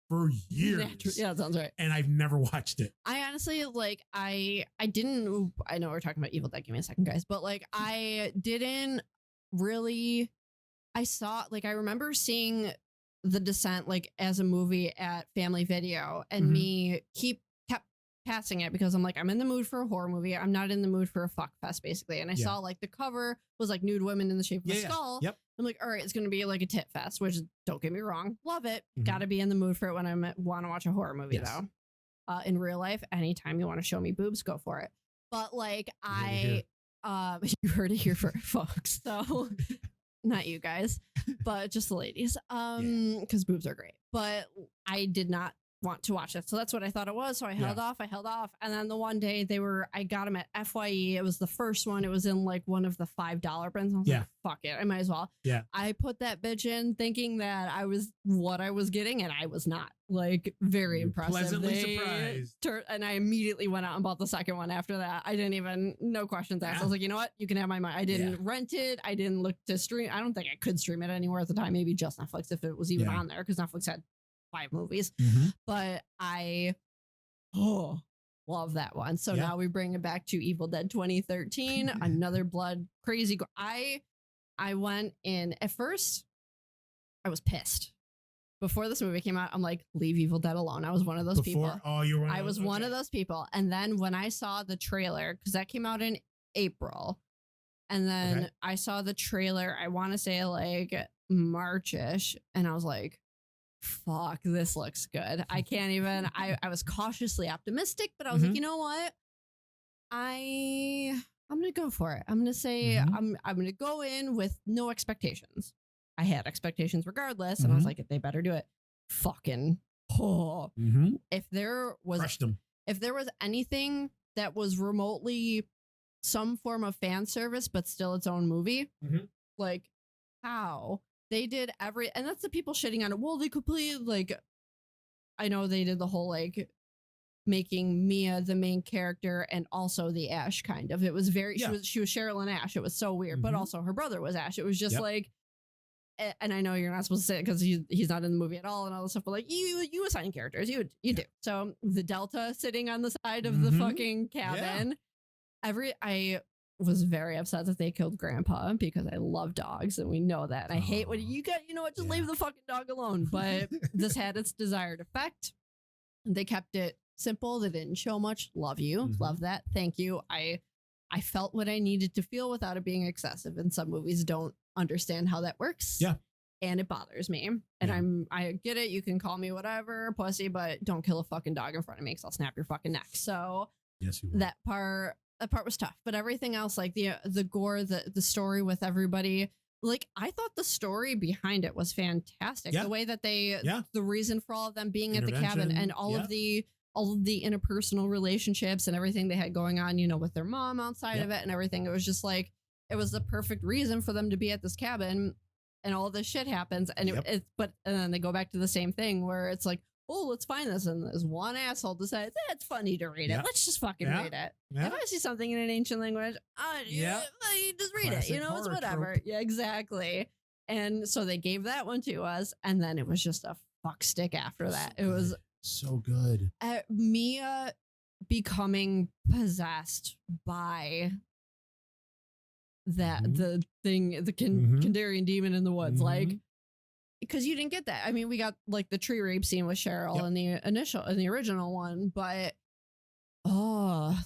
for years. Yeah, that sounds right. And I've never watched it. I honestly I know we're talking about Evil Dead. Give me a second, guys. But like, I didn't really. I remember seeing The Descent like as a movie at Family Video, and me kept passing it because I'm like, I'm in the mood for a horror movie. I'm not in the mood for a fuck fest, basically. And I saw like the cover was like nude women in the shape of a skull. Yep. I'm like, all right, it's going to be like a tit fest, which don't get me wrong, love it. Got to be in the mood for it when I want to watch a horror movie though. In real life, anytime you want to show me boobs, go for it. But like you heard it here first, folks. So not you guys, but just the ladies. Because boobs are great. But I did not want to watch it. So that's what I thought it was. So I held off. And then the one day I got them at FYE. It was the first one. It was in like one of the $5 bins. I was like, fuck it. I might as well. Yeah. I put that bitch in thinking that I was what I was getting, and I was not. Like, very impressive. Pleasantly surprised. And I immediately went out and bought the second one after that. I didn't even, no questions asked. I was like, you know what? You can have my money. I didn't rent it. I didn't look to stream. I don't think I could stream it anywhere at the time. Maybe just Netflix if it was even on there, because Netflix had 5 movies. But I love that one. So now we bring it back to Evil Dead 2013. Another blood crazy. I went in at first. I was pissed. Before this movie came out, I'm like, leave Evil Dead alone. I was one of those people. Oh, you were. I was one of those people. And then when I saw the trailer, because that came out in April, and then I saw the trailer, I want to say like March-ish, and I was like, fuck, this looks good. I can't even, I was cautiously optimistic, but I was like, you know what? I'm going to go for it. I'm going to say, I'm going to go in with no expectations. I had expectations regardless, and I was like, if they better do it. Fucking, if there was anything that was remotely some form of fan service, but still its own movie, like how they did and that's the people shitting on it. Well, they completely, like, I know they did the whole like making Mia the main character and also the Ash kind of. It was very, she was Cheryl and Ash. It was so weird, but also her brother was Ash. It was just like, and I know you're not supposed to say it because he's not in the movie at all and all this stuff, but like you assign characters, you do. So the Delta sitting on the side of the fucking cabin, I was very upset that they killed Grandpa because I love dogs and we know that. And I hate when you know what, just leave the fucking dog alone. But this had its desired effect. They kept it simple. They didn't show much. Love you. Love that. Thank you. I felt what I needed to feel without it being excessive. And some movies don't understand how that works. Yeah. And it bothers me. And I get it. You can call me whatever, pussy, but don't kill a fucking dog in front of me because I'll snap your fucking neck. So yes, you will. That part was tough, but everything else, like the gore, the story with everybody, like I thought the story behind it was fantastic. The way that the reason for all of them being at the cabin and all of the interpersonal relationships and everything they had going on, you know, with their mom outside of it and everything. It was just like, it was the perfect reason for them to be at this cabin, and all this shit happens. And and then they go back to the same thing where it's like, oh, let's find this. And there's one asshole decides, it's funny to read it. Let's just fucking read it. If I see something in an ancient language, you just read it. You know, it's whatever. Trope. Yeah, exactly. And so they gave that one to us. And then it was just a fuck stick after that. It was so good. Mia becoming possessed by that, the thing, the Kandarian demon in the woods. Like, because you didn't get that. I mean, we got like the tree rape scene with Cheryl in the original one, but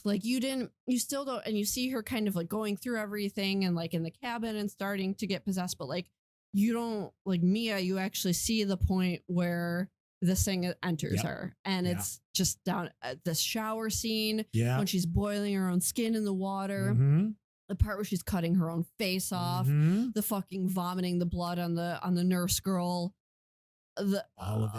like you still don't, and you see her kind of like going through everything and like in the cabin and starting to get possessed, but like you don't, like Mia, you actually see the point where this thing enters her, and it's just down at the shower scene when she's boiling her own skin in the water. The part where she's cutting her own face off, the fucking vomiting the blood on the nurse girl, all of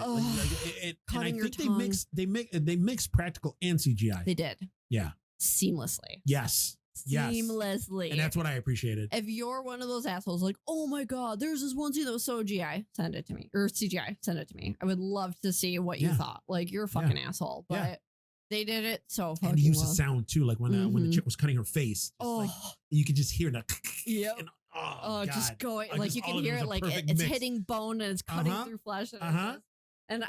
it. And I think they mix practical and CGI. They did, yeah, seamlessly. Yes, seamlessly, and that's what I appreciated. If you're one of those assholes, like, oh my god, there's this one scene that was so GI, send it to me, or CGI, send it to me. I would love to see what you thought. Like, you're a fucking asshole, but. They did it so fucking well. And he used the sound too, like when the chick was cutting her face. Like, you could just hear that. Yep. And, just going, like you can hear it, like it's hitting bone and it's cutting through flesh. And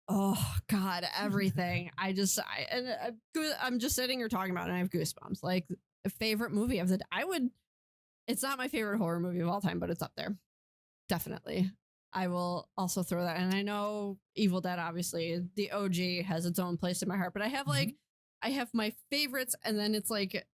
oh god, everything. I'm just sitting here talking about it and I have goosebumps. Like, a favorite movie of it's not my favorite horror movie of all time, but it's up there. Definitely. I will also throw that. And I know Evil Dead, obviously, the OG has its own place in my heart, but I have like, I have my favorites, and then it's like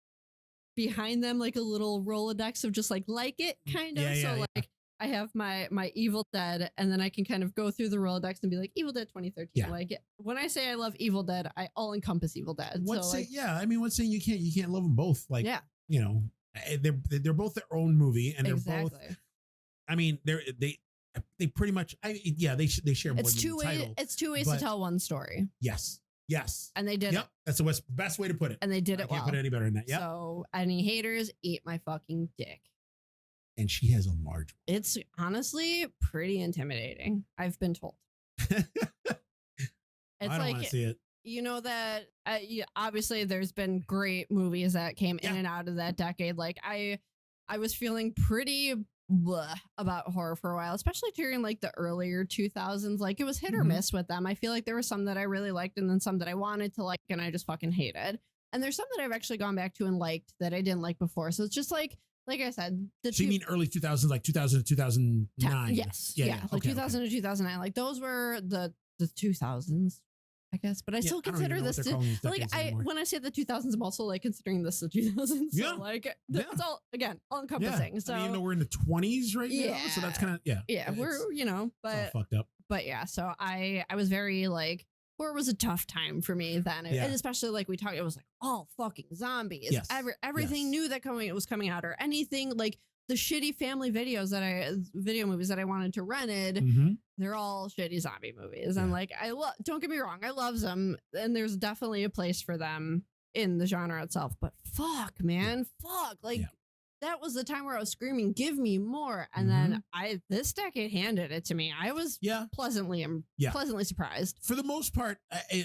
behind them, like a little Rolodex of just like it kind of. Like I have my Evil Dead, and then I can kind of go through the Rolodex and be like Evil Dead 2013. Yeah. Like when I say I love Evil Dead, I all encompass Evil Dead. What's so, say, I mean, what's saying you can't love them both? Like, you know, they're both their own movie, and they're both. I mean, they pretty much. They share more than the title. It's two ways to tell one story. Yes. And they did it. That's the best way to put it. And they did it well. Can't put it any better than that. Yeah. So any haters, eat my fucking dick. And she has a large one. It's honestly pretty intimidating. I've been told. I don't want to see it. You know that obviously there's been great movies that came in and out of that decade. Like I was feeling pretty blah about horror for a while, especially during like the earlier 2000s. Like it was hit or miss with them. I feel like there were some that I really liked, and then some that I wanted to like and I just fucking hated. And there's some that I've actually gone back to and liked that I didn't like before. So it's just like I said, so you mean early 2000s, like 2000 to 2009? Yes. Yeah. Like 2000 to 2009. Like those were the 2000s, I guess. But I still consider this like when I say the 2000s, I'm also like considering this the 2000s. So like it's all again all encompassing. So I mean, even though we're in the 20s right now, so that's kind of we're but fucked up. But yeah, so I was very like. Horror was a tough time for me then, and especially like we talked, it was like all fucking zombies. Yes. Everything new that was coming out, or anything like the shitty family video movies that I wanted to rented. They're all shitty zombie movies, and like don't get me wrong, I love them, and there's definitely a place for them in the genre itself. But fuck, man, like. That was the time where I was screaming, "Give me more!" And then this decade handed it to me. I was pleasantly surprised. For the most part,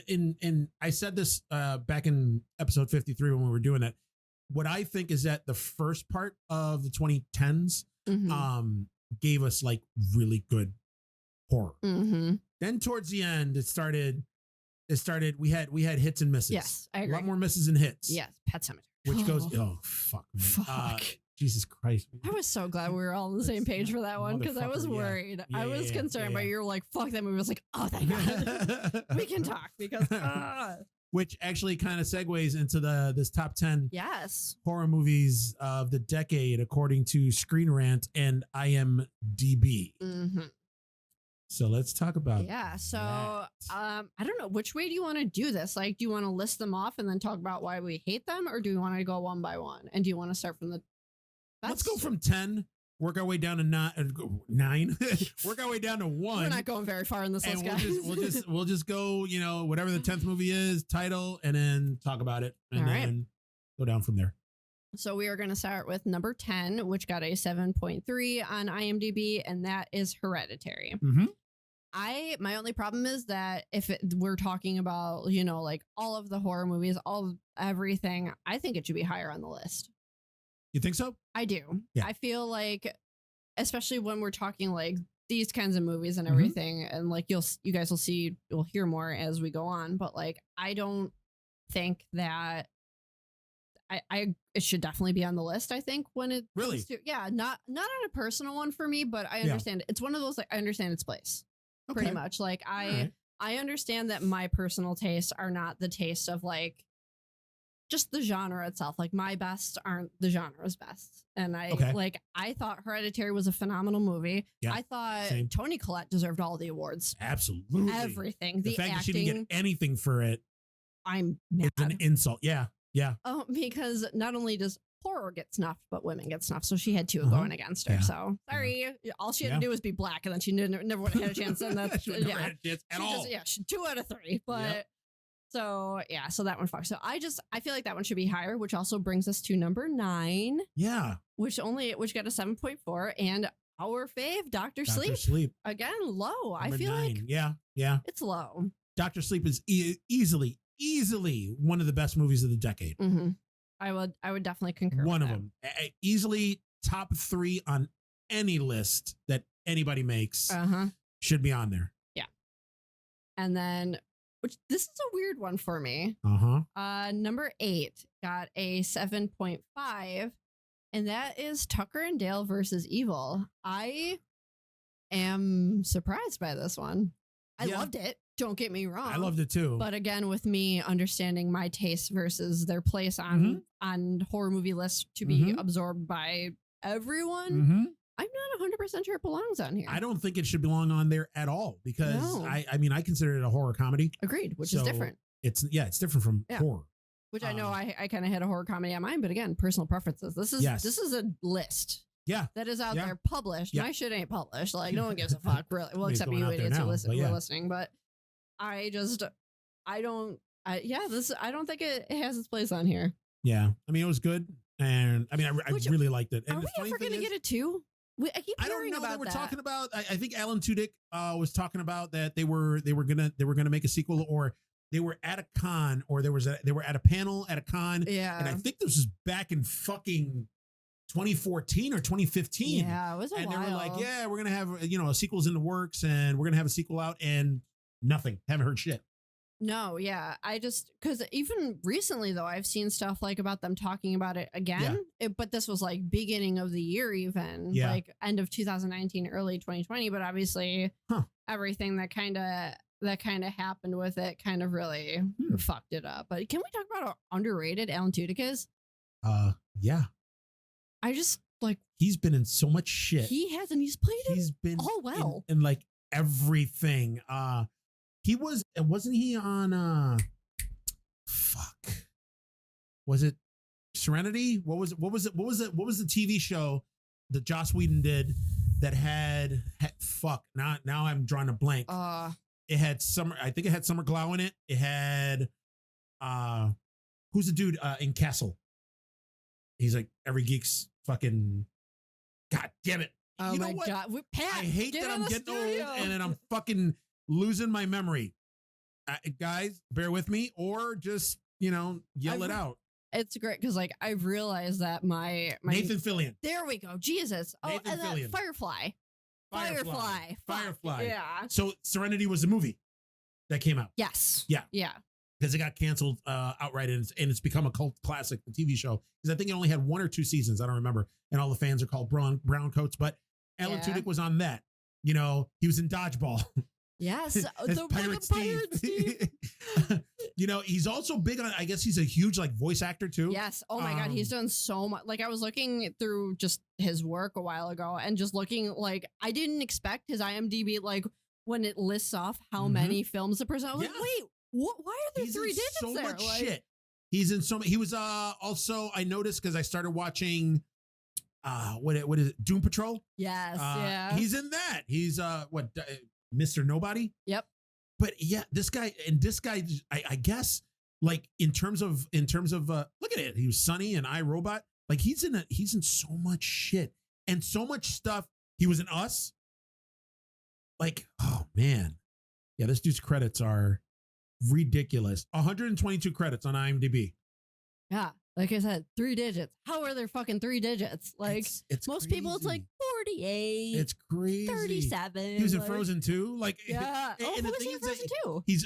and I said this back in episode 53 when we were doing that. What I think is that the first part of the 2010s gave us like really good horror. Then towards the end, it started. We had hits and misses. Yes, I agree. A lot more misses than hits. Yes, Pet Sematary. Which goes, fuck, man. Fuck. Jesus Christ. I was so glad we were all on the same page for that one, because I was worried. I was concerned, but you're like, fuck that movie. I was like, oh, thank God. We can talk because. Which actually kind of segues into this top 10 horror movies of the decade, according to Screen Rant and IMDB. So let's talk about so I don't know, which way do you want to do this? Like, do you want to list them off and then talk about why we hate them, or do you want to go one by one? And do you want to start from the best? Let's go from 10, work our way down to 9 work our way down to 1. We're not going very far in this list, guys. We'll just go, whatever the 10th movie is, title, and then talk about it, and then go down from there. So we are going to start with number 10, which got a 7.3 on IMDb, and that is Hereditary. My only problem is that if we're talking about, like all of the horror movies, everything, I think it should be higher on the list. You think so? I do. Yeah. I feel like, especially when we're talking like these kinds of movies and everything, and like you guys will hear more as we go on, but like, I don't think that it should definitely be on the list. I think when it really, not on a personal one for me, but I understand it's one of those, like, I understand its place pretty much. Like I understand that my personal tastes are not the taste of like just the genre itself. Like my best aren't the genre's best. And I thought Hereditary was a phenomenal movie. Yeah, I thought Toni Collette deserved all the awards. Absolutely. Everything. The fact acting, that she didn't get anything for it. I'm mad. It's an insult. Yeah. Oh, because not only does horror get snuffed, but women get snuffed. So she had two going against her. So sorry, all she had to do was be black, and then she never would have had a chance. And that's had a chance at all. 2 out of 3. But so that one fucks. So I feel like that one should be higher, which also brings us to number 9. Yeah, which got a 7.4, and our fave, Dr. Sleep. Again, low. Number I feel 9. like it's low. Dr. Sleep is easily one of the best movies of the decade. I would definitely concur. One of them, easily top 3 on any list that anybody makes. Should be on there. Yeah. And then, which this is a weird one for me. Number 8 got a 7.5, and that is Tucker and Dale versus Evil. I am surprised by this one. I Yeah. loved it. Don't get me wrong. I loved it too. But again, with me understanding my taste versus their place on horror movie lists to be absorbed by everyone, I'm not 100% sure it belongs on here. I don't think it should belong on there at all because No. I mean, I consider it a horror comedy. Agreed, which is So different. It's different from Yeah. horror. Which I know I kind of had a horror comedy on mine, but again, personal preferences. This is a list. Yeah. That is out Yeah. there published. Yeah. My shit ain't published. Like no one gives a fuck, really. Well, I mean, it's except going you out there idiots now, who but are listening. But I don't think it has its place on here. Yeah. I mean, it was good. And I mean, I really liked it. And Are we the funny ever thing going to is, get it too? I keep I don't hearing know about that we're that. talking about. I think Alan Tudyk was talking about that they were gonna make a sequel, or they were at a con, or they were at a panel at a con. Yeah. And I think this was back in fucking 2014 or 2015. Yeah, it was a while. And they were like, yeah, we're gonna have a sequel's in the works, and we're gonna have a sequel out, and nothing. Haven't heard shit. No, yeah. Because even recently, though, I've seen stuff like about them talking about it again. But this was like beginning of the year, even like end of 2019, early 2020. But obviously, everything that kind of happened with it kind of really fucked it up. But can we talk about how underrated Alan Tudyk is? Yeah. I just like He's been in so much shit. he has, and he's played it. He's been all well. in like everything. He wasn't he on fuck. Was it Serenity? What was the TV show that Joss Whedon did that had fuck. Now I'm drawing a blank. It had I think it had Summer Glau in it. It had who's the dude in Castle? He's like every geek's fucking God damn it. Oh you know my what? God. Pat, I hate that I'm getting old and then I'm fucking losing my memory. Guys, bear with me or just, yell it out. It's great because like I've realized that my Nathan Fillion. There we go. Jesus. Nathan and Fillion. Firefly. Firefly. Yeah. So Serenity was the movie that came out. Yes. Yeah. Yeah. Because it got canceled outright and it's become a cult classic, the TV show. Because I think it only had 1 or 2 seasons. I don't remember. And all the fans are called brown coats. But Alan Tudyk was on that. He was in Dodgeball. Yes. The Pirate Steve. He's also big on, I guess he's a huge like voice actor too. Yes. Oh my God. He's done so much. Like I was looking through just his work a while ago and just looking like I didn't expect his IMDb, like when it lists off how many films a person. I was like, wait, why are there he's 3 digits so there? Much shit. He's in so many. He was also, I noticed because I started watching what is it? Doom Patrol. Yes. Yeah. He's in that. He's Mr. Nobody. Yep. But yeah, this guy, I guess, like in terms of look at it. He was Sonny and iRobot. Like he's in so much shit and so much stuff. He was in Us. Like, oh man. Yeah, this dude's credits are ridiculous. 122 credits on IMDb. Yeah. Like I said, 3 digits. How are there fucking 3 digits? Like it's most crazy. people, it's like 48. It's crazy. 37. He was in Frozen 2. Like, yeah. And the was thing he in is that Frozen 2? He's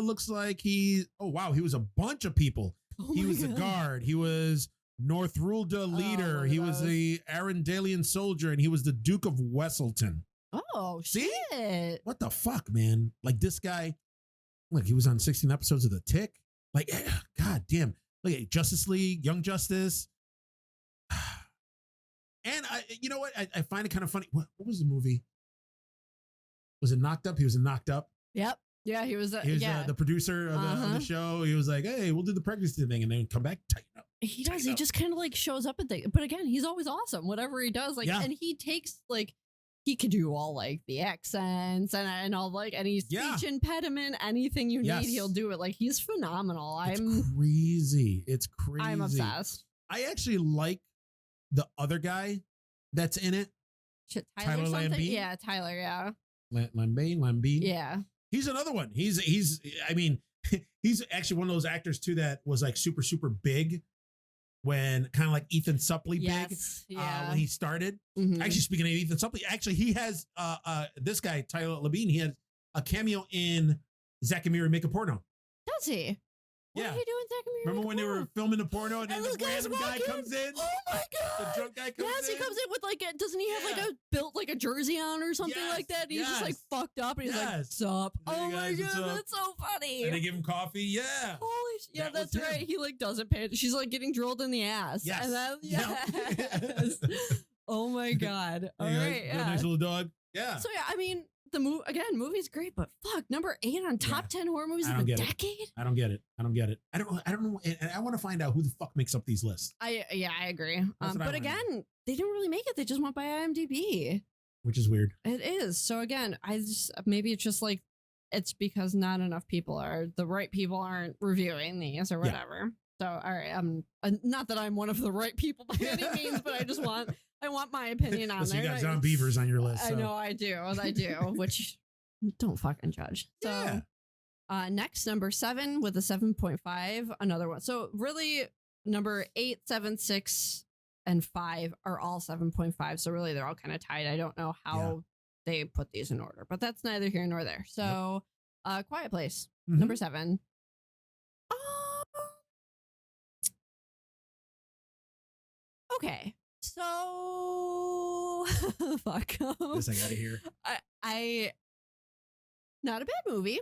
looks like oh wow, he was a bunch of people. Oh He my was God. the guard. He was Northrulda leader. He was the Arundelian soldier, and he was the Duke of Wesselton. Oh See? shit. What the fuck, man? Like this guy. Look, he was on 16 episodes of The Tick. Like, God damn. Look at Justice League, Young Justice. And you know what? I find it kind of funny. What was the movie? Was it Knocked Up? He was in Knocked Up. Yep. Yeah, he was. He was the producer of the show. He was like, "Hey, we'll do the pregnancy thing, and then come back, tighten up." He does. He just kind of like shows up at but again, he's always awesome. Whatever he does, like, and he takes like. He could do all like the accents and all like any speech impediment, anything you need, he'll do it. Like he's phenomenal. It's crazy. It's crazy. I'm obsessed. I actually like the other guy that's in it. Tyler something? Lambine? Yeah, Tyler, yeah. Lambine. Yeah. He's another one. He's I mean, he's actually one of those actors too that was like super, super big when kind of like Ethan Suplee big when he started. Mm-hmm. Actually, speaking of Ethan Suplee, actually he has this guy, Tyler Labine, he has a cameo in Zack and Miri Make a Porno. Does he? What Yeah. are you doing taking me? Remember when they were filming the porno and then this the guy's random guy walking? comes in? Oh my The god! drunk guy comes Yes, in? he comes in with like a, doesn't he have like Yeah. a built like a jersey on or something Yes, like that? And he's just like yes. fucked up and he's like, Yes. "What's up?" Hey, Oh my guys, what's god, up? that's so funny. And they give him coffee. Yeah. Holy yeah, That was that's right. him. He like doesn't pay. She's like getting drilled in the ass. Yes. And then, Yep. yes. Oh my god. All Hey, guys, right. got a Yeah. nice little dog. Yeah. So yeah, I mean, the movie's great, but fuck, number 8 on top 10 horror movies I of don't the get it. decade. I don't get it. I don't get it. I don't know. And I want to find out who the fuck makes up these lists, I agree. what I But wanna again, they didn't really make it. They just went by IMDb. which is weird. It is. So again, maybe it's just like it's because not enough people the right people aren't reviewing these or Yeah. whatever. So all right, not that I'm one of the right people by any means, but I want my opinion on Listen, there. you got right? John Beavers on your list. I so. know I do, which don't fucking judge. So next, number 7 with a 7.5, another one. So really number 8, 7, 6, and 5 are all 7.5. So really they're all kind of tied. I don't know how they put these in order, but that's neither here nor there. So Quiet Place, Mhm. number 7. Okay. So fuck. This I gotta hear. I not a bad movie.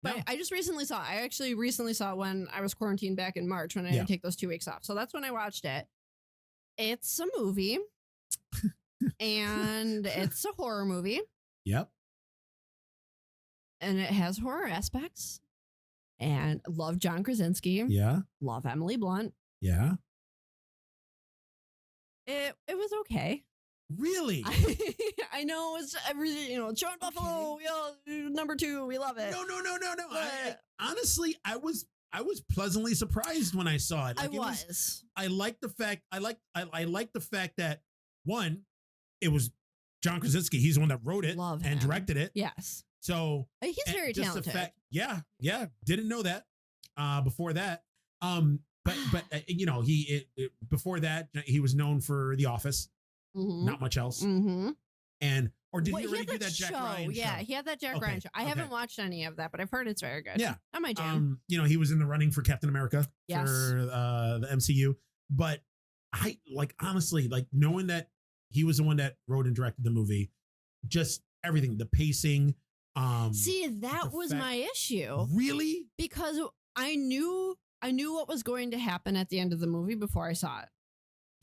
But No. I just recently saw it. I actually recently saw it when I was quarantined back in March when I Yeah. didn't take those 2 weeks off. So that's when I watched it. It's a movie. And it's a horror movie. Yep. And it has horror aspects. And love John Krasinski. Yeah. Love Emily Blunt. Yeah. It was okay. Really? I know it's everything, Sean Buffalo, number 2, we love it. No. But- Honestly, I was pleasantly surprised when I saw it. I Like, was. I like the fact. I like the fact that one, it was John Krasinski. He's the one that wrote it Love and him. directed it. Yes. So He's and very just the talented. fact- yeah. Didn't know that. Before that, but before that he was known for The Office. Mhm. Not much else. Mm-hmm. Or did Wait, he already do that Jack Ryan Yeah, show? he had that Jack Okay, Ryan show. I okay. haven't watched any of that, but I've heard it's very good. Yeah. Not my jam. He was in the running for Captain America Yes. for the MCU. But I honestly knowing that he was the one that wrote and directed the movie, just everything, the pacing. See, that the was fact- my issue Really? because I knew what was going to happen at the end of the movie before I saw it.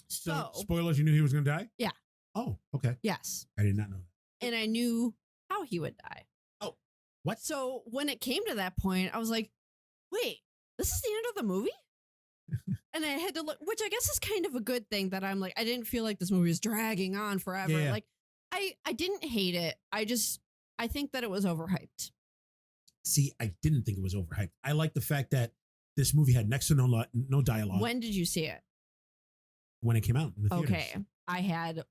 So, So- spoilers, you knew he was going to die? Yeah. Oh, okay. Yes. I did not know that. And I knew how he would die. Oh, what? So when it came to that point, I was like, wait, this is the end of the movie? And I had to look, which I guess is kind of a good thing that I'm like, I didn't feel like this movie was dragging on forever. Yeah. Like, I didn't hate it. I think that it was overhyped. See, I didn't think it was overhyped. I like the fact that this movie had next to no dialogue When did you see it? when it came out in the theaters. Okay. I had,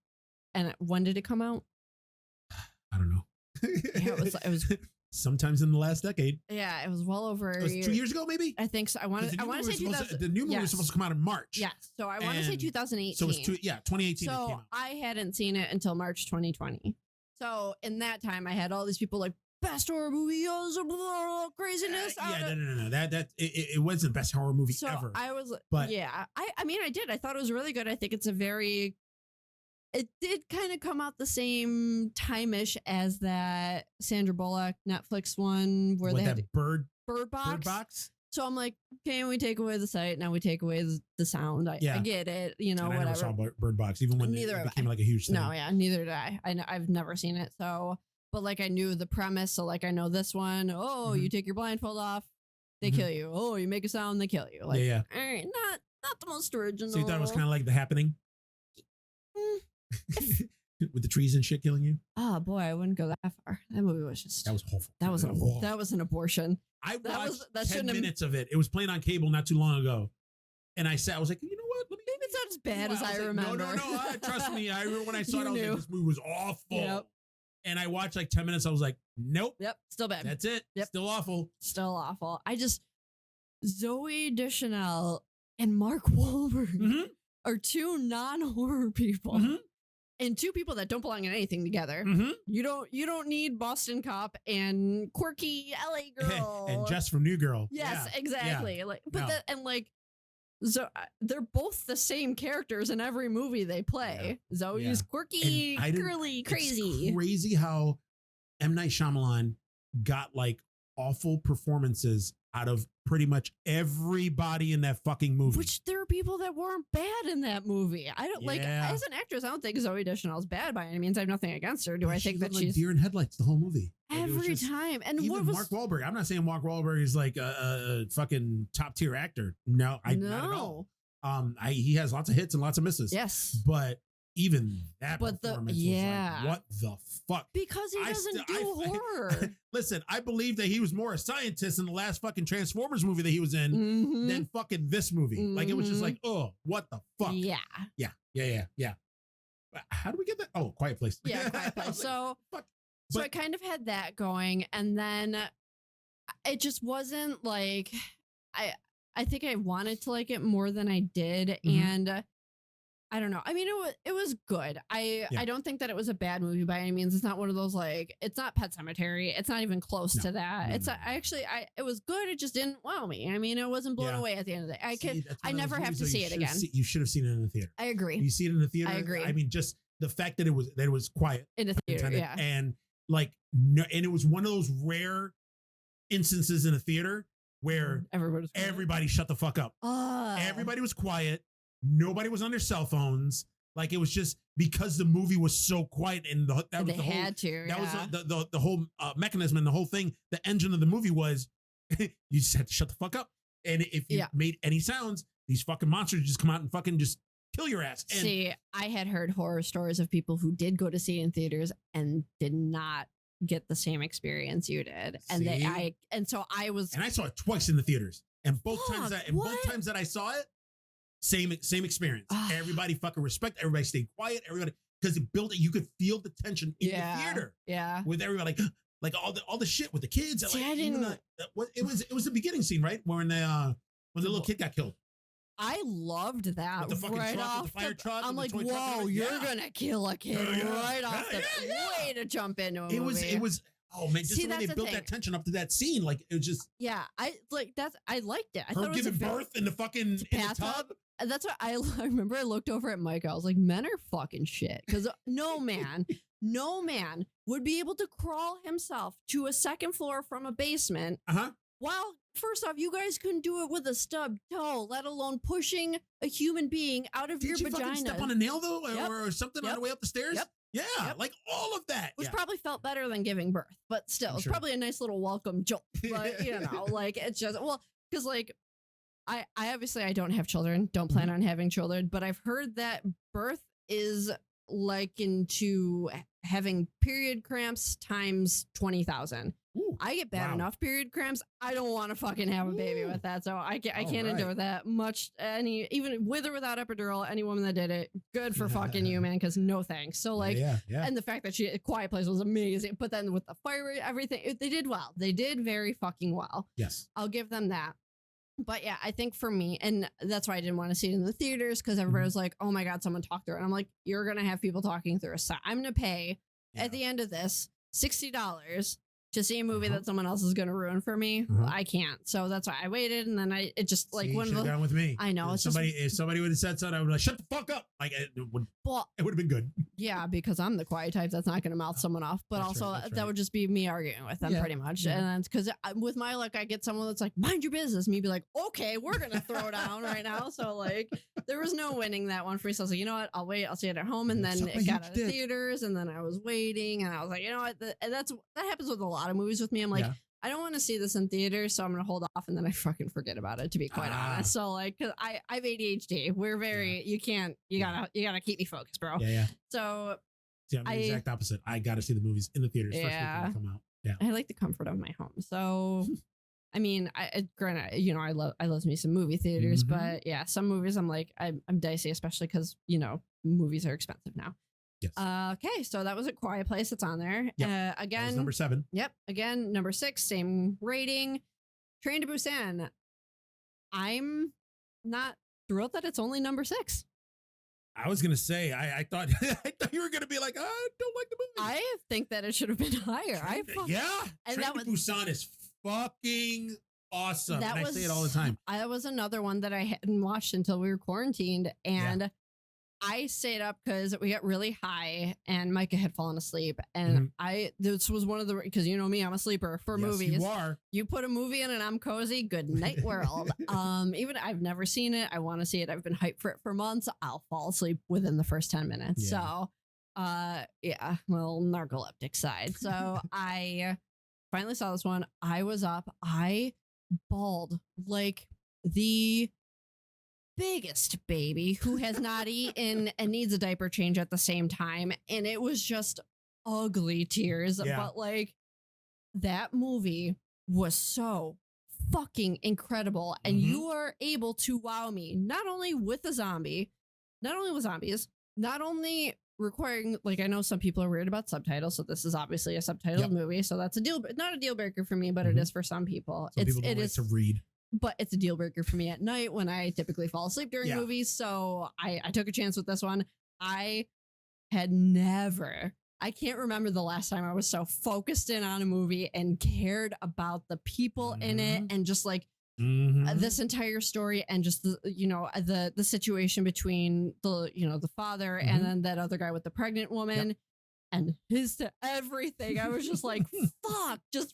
and when did it come out? I don't know. Yeah, it was sometimes in the last decade. Yeah, it was well over. It was 2 years ago, maybe. I think so. I want 'Cause the to new movie say was supposed 2000. the new movie was yes. supposed to come out in March. Yes. So I want to say And 2018. So it was 2018. It came So out. I hadn't seen it until March 2020. So in that time, I had all these people like best horror movie, craziness. No. It wasn't the best horror movie So ever. I was, But- yeah. I mean, I did. I thought it was really good. I think it's it did kind of come out the same time-ish as that Sandra Bullock Netflix one where What, they had that bird Bird Box. box? So I'm like, okay, we take away the sight, now we take away the sound. I Yeah. get it, And I whatever. never saw Bird Box, even when Neither it have became I. like a huge thing. No, yeah, neither did I. I've never seen it. So, but like I knew the premise. So like I know this one. Oh, Mhm. you take your blindfold off, they Mhm. kill you. Oh, you make a sound, they kill you. Like, yeah. all right, not the most original. So you thought it was kind of like The Happening? Mm. With the trees and shit killing you? Oh boy, I wouldn't go that far. That movie was just That was awful. that was awful. an abortion. I that watched was- that 10 shouldn't have- minutes of it. It was playing on cable not too long ago. And I was like, you know what? Let me, Maybe it's not as bad as was I like, remember. No. Trust me. I remember when I saw You it, I was knew. like, this movie was awful. Yep. And I watched like 10 minutes. I was like, nope. Yep, still bad. That's it. Yep. Still awful. Still awful. Zoe Deschanel and Mark Wahlberg Mhm. are two non-horror people. Mhm. and two people that don't belong in anything together. Mm-hmm. You don't need Boston cop and quirky LA girl and Jess from New Girl. Yes, Yeah. exactly. Yeah. Like, but No. that, and like, so they're both the same characters in every movie they play. Yeah. Zoe's quirky, girly, crazy. It's crazy how M. Night Shyamalan got like awful performances out of pretty much everybody in that fucking movie. Which there are people that weren't bad in that movie. I don't like Yeah. as an actress. I don't think Zoe Deschanel is bad by any means. I have nothing against her. Do I She think that looked like she's deer in headlights the whole movie? Like, it was every just- time? And even what was Mark Wahlberg? I'm not saying Mark Wahlberg is like a fucking top tier actor. No, not at all. He has lots of hits and lots of misses. Yes, But even that But performance was like, what the fuck? because he doesn't do horror. Listen, I believe that he was more a scientist in the last fucking Transformers movie that he was in Mhm. than fucking this movie. Like, it was just Mhm. like, oh, what the fuck? Yeah, Yeah. How do we get that? Oh, Quiet Place. yeah. Quiet I Place. was like, So fuck. So But- I kind of had that going, and then it just wasn't like I think I wanted to like it more than I did, Mhm. and I don't know. I mean, it was good. Yeah. I don't think that it was a bad movie by any means. It's not one of those like it's not Pet Cemetery. It's not even close No. to that. No, It's no, I actually it was good. It just didn't wow me. I mean, it wasn't blown Yeah. away at the end of the day. See, that's I one of never those have movies to that see you it should have again. you should have seen it in the theater. I agree. You see it in the theater. I agree. I mean, just the fact that it was quiet, In the theater, intended, yeah. and like no, and it was one of those rare instances in a theater where everybody shut the fuck up. Everybody was quiet. Nobody was on their cell phones. Like, it was just because the movie was so quiet, and that was they the whole. had to. That yeah. was the whole mechanism and the whole thing. The engine of the movie was you just had to shut the fuck up. And if you Yeah. made any sounds, these fucking monsters just come out and fucking just kill your ass. And See, I had heard horror stories of people who did go to see it in theaters and did not get the same experience you did. And See? so I was I saw it twice in the theaters. And both times Fuck, both what? times that I saw it, same experience. Ah. Everybody fucking respect. Everybody stayed quiet. Everybody, because it built it. You could feel the tension in the theater Yeah. with everybody, like all the shit with the kids. And See, like, I even didn't- it was the beginning scene, right? When the little kid got killed. I loved that With the fucking right truck, off with the fire truck, I'm with like, the toy truck and whoa, everything. you're Yeah. gonna kill a kid Yeah. right off the Yeah. way to jump into a It movie. was oh man, just See, the way that's they the built thing. that tension up to that scene, like it was just Yeah, I liked it. I her thought it was a giving bit- birth in the fucking in the bathtub? tub. And that's what I remember. I looked over at Mike. I was like, men are fucking shit. Because no man would be able to crawl himself to a second floor from a basement. Uh-huh. While, first off, you guys couldn't do it with a stub toe, let alone pushing a human being out of Did your you vagina. fucking step on a nail though, Yep. or something on Yep. the way up the stairs? Yep. Yeah, Yep. like all of that. Which Yeah. probably felt better than giving birth, but still, I'm it's sure. probably a nice little welcome jolt. But you know, like it's just because like I obviously I don't have children, don't plan on having children, but I've heard that birth is likened to having period cramps times 20,000. Ooh, I get bad wow. enough period cramps. I don't want to fucking have a baby Ooh. with that, so I can't All right. endure that much. Even with or without epidural, any woman that did it, good for fucking you, man. Because no thanks. So like. yeah. And the fact that Quiet Place was amazing, but then with the fire, everything, they did well. They did very fucking well. Yes. I'll give them that. But yeah, I think for me, and that's why I didn't want to see it in the theaters because Mm-hmm. everybody was like, "Oh my god, someone talked through it." And I'm like, "You're gonna have people talking through a set. I'm gonna pay Yeah. at the end of this $60 to see a movie Uh-huh. that someone else is gonna ruin for me. Uh-huh. I can't. So that's why I waited, and then it just like See, one of should've the gone with me. I know, If it's just- somebody would have said something, I would have like, shut the fuck up. Like it would well, have been good. yeah, because I'm the quiet type that's not going to mouth someone off, but That's also right, that's that right. would just be me arguing with them Yeah, pretty much. yeah. And because with my luck, I get someone that's like, mind your business. Me be like, okay, we're going to throw down right now. So like, there was no winning that one for me. So I was like, you know what? I'll wait. I'll see it at home. And Yeah, then suck my it got huge out of dick. theaters. And then I was waiting. And I was like, you know what? That happens with a lot of movies with me. I'm like, Yeah. I don't want to see this in theaters, so I'm going to hold off. And then I fucking forget about it, to be quite Ah. honest. So like, cause I have ADHD. We're very, you gotta keep me focused, bro. Yeah. So See, I'm the I- exact opposite. I got to see the movies in the theaters first Yeah. before they come out. Yeah. I like the comfort of my home. So, I mean, granted, you know, I love me some movie theaters, Mhm. but yeah, some movies I'm like, I'm dicey, especially because, you know, movies are expensive now. Yes. Okay. So that was A Quiet Place. It's on there. Yep. That was Again, number 7. yep. Again, number 6, same rating. Train to Busan. I'm not thrilled that it's only number 6. I was gonna say, I thought I thought you were gonna be like, I don't like the movie. I think that it should have been higher. Yeah, and Train that to was Busan is fucking awesome. that And was I say it all the time. That was another one that I hadn't watched until we were quarantined, and I stayed up because we got really high, and Micah had fallen asleep, and this was one of the because you know me, I'm a sleeper for Yes, movies. you are. You put a movie in and I'm cozy. Good night, world. Even I've never seen it. I want to see it. I've been hyped for it for months. I'll fall asleep within the first 10 minutes. Yeah. So, well, narcoleptic side. So I finally saw this one. I was up. I bawled like the biggest baby who has not eaten and needs a diaper change at the same time. And it was just ugly tears. Yeah. But like that movie was so fucking incredible. And you are able to wow me, not only with a zombie, not only with zombies, not only requiring, like, I know some people are weird about subtitles. So this is obviously a subtitled movie. So that's not a deal breaker for me, but it is for some people. Some people don't like to read. But it's a deal breaker for me at night when I typically fall asleep during movies. So I took a chance with this one. I can't remember the last time I was so focused in on a movie and cared about the people in it and just like this entire story and just the situation between the father and then that other guy with the pregnant woman and his everything. I was just like, fuck, good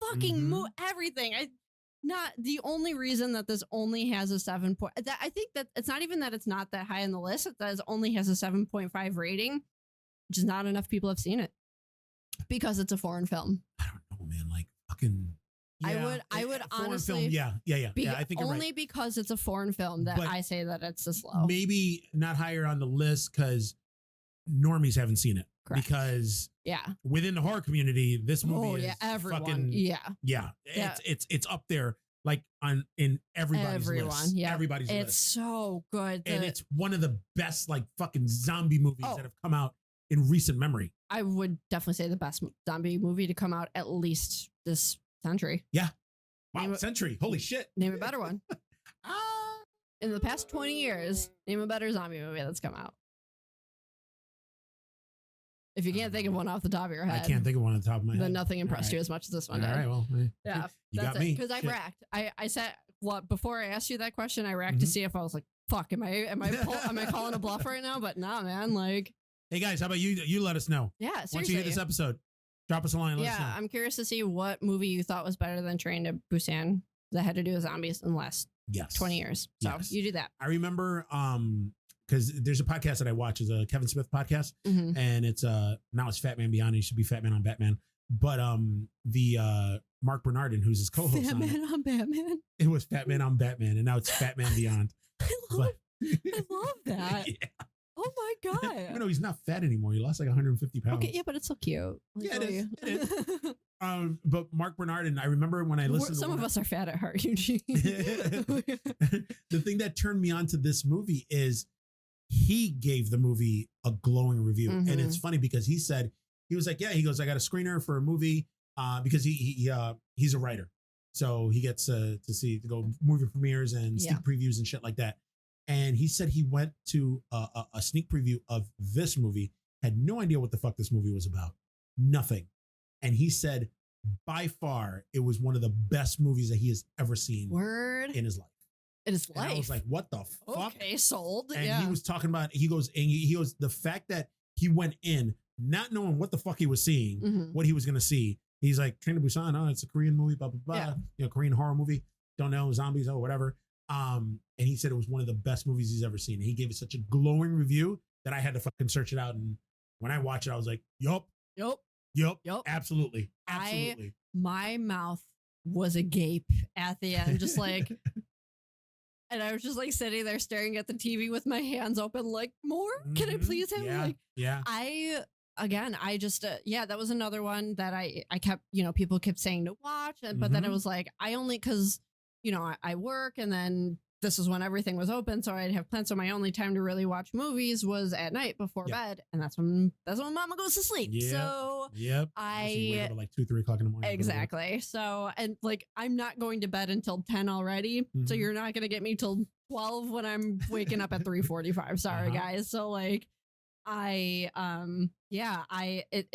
fucking everything. Not the only reason that this only has a 7 point. I think that it's not even that it's not that high on the list. It says only has a 7.5 rating, which is not enough people have seen it because it's a foreign film. I don't know, man. Like fucking. Yeah, I would honestly. Film, yeah. I think you're only right. because it's a foreign film that But I say that it's this low. Maybe not higher on the list because normies haven't seen it. Correct. Because within the horror community, this movie is everyone. fucking it's up there like in everybody's list. Everybody's list. It's so good. And it's one of the best like fucking zombie movies that have come out in recent memory. I would definitely say the best zombie movie to come out at least this century. Yeah. Wow, century. Holy shit. Name a better one. In the past 20 years, name a better zombie movie that's come out. If you can't think of one off the top of your head. I can't think of one on the top of my head. Then nothing impressed you as much as this one did. All right, well. Yeah. You got me. Because I racked. I said, before I asked you that question, I racked to see if I was like, fuck, am I calling a bluff right now? But nah, man, like. Hey guys, how about you let us know? Yeah, seriously. Once you hear this episode, drop us a line. Let us know. I'm curious to see what movie you thought was better than Train to Busan that had to do with zombies in the last 20 years. So you do that. I remember because there's a podcast that I watch, is a Kevin Smith podcast, and it's now it's Fat Man Beyond. It used to be Fat Man on Batman, but the Mark Bernardin, who's his co-host, Fat Man on Batman. It was Fat Man on Batman, and now it's Fat Man Beyond. I love that. Yeah. Oh my god! Even though he's not fat anymore, he lost like 150 pounds. Okay, yeah, but it's so cute. Like, yeah, it is. But Mark Bernardin, I remember when I listened. Some of us are fat at heart, Eugene. The thing that turned me on to this movie is he gave the movie a glowing review, and it's funny because he was like, he goes, I got a screener for a movie because he's a writer, so he gets to go movie premieres and sneak previews and shit like that. And he said he went to a sneak preview of this movie, had no idea what the fuck this movie was about, nothing, and he said by far it was one of the best movies that he has ever seen in his life. And I was like, what the fuck? Okay, sold. And he was talking about, he goes, the fact that he went in not knowing what the fuck he was seeing, what he was going to see. He's like, Train to Busan, it's a Korean movie, blah, blah, blah. Korean horror movie. Don't know, zombies, whatever. And he said it was one of the best movies he's ever seen. And he gave it such a glowing review that I had to fucking search it out. And when I watched it, I was like, yup, absolutely. My mouth was agape at the end, just like, and I was just like sitting there staring at the TV with my hands open, like, more? Can I please have I just, that was another one that I kept, people kept saying to watch. But then it was like, because, I work and then this is when everything was open. So I'd have plans. So my only time to really watch movies was at night before bed. And that's when mama goes to sleep. So I wake up at like 2-3 o'clock in the morning. Exactly. So, and like, I'm not going to bed until 10 already. So you're not going to get me till 12 when I'm waking up at 3:45. Sorry, guys. So like, it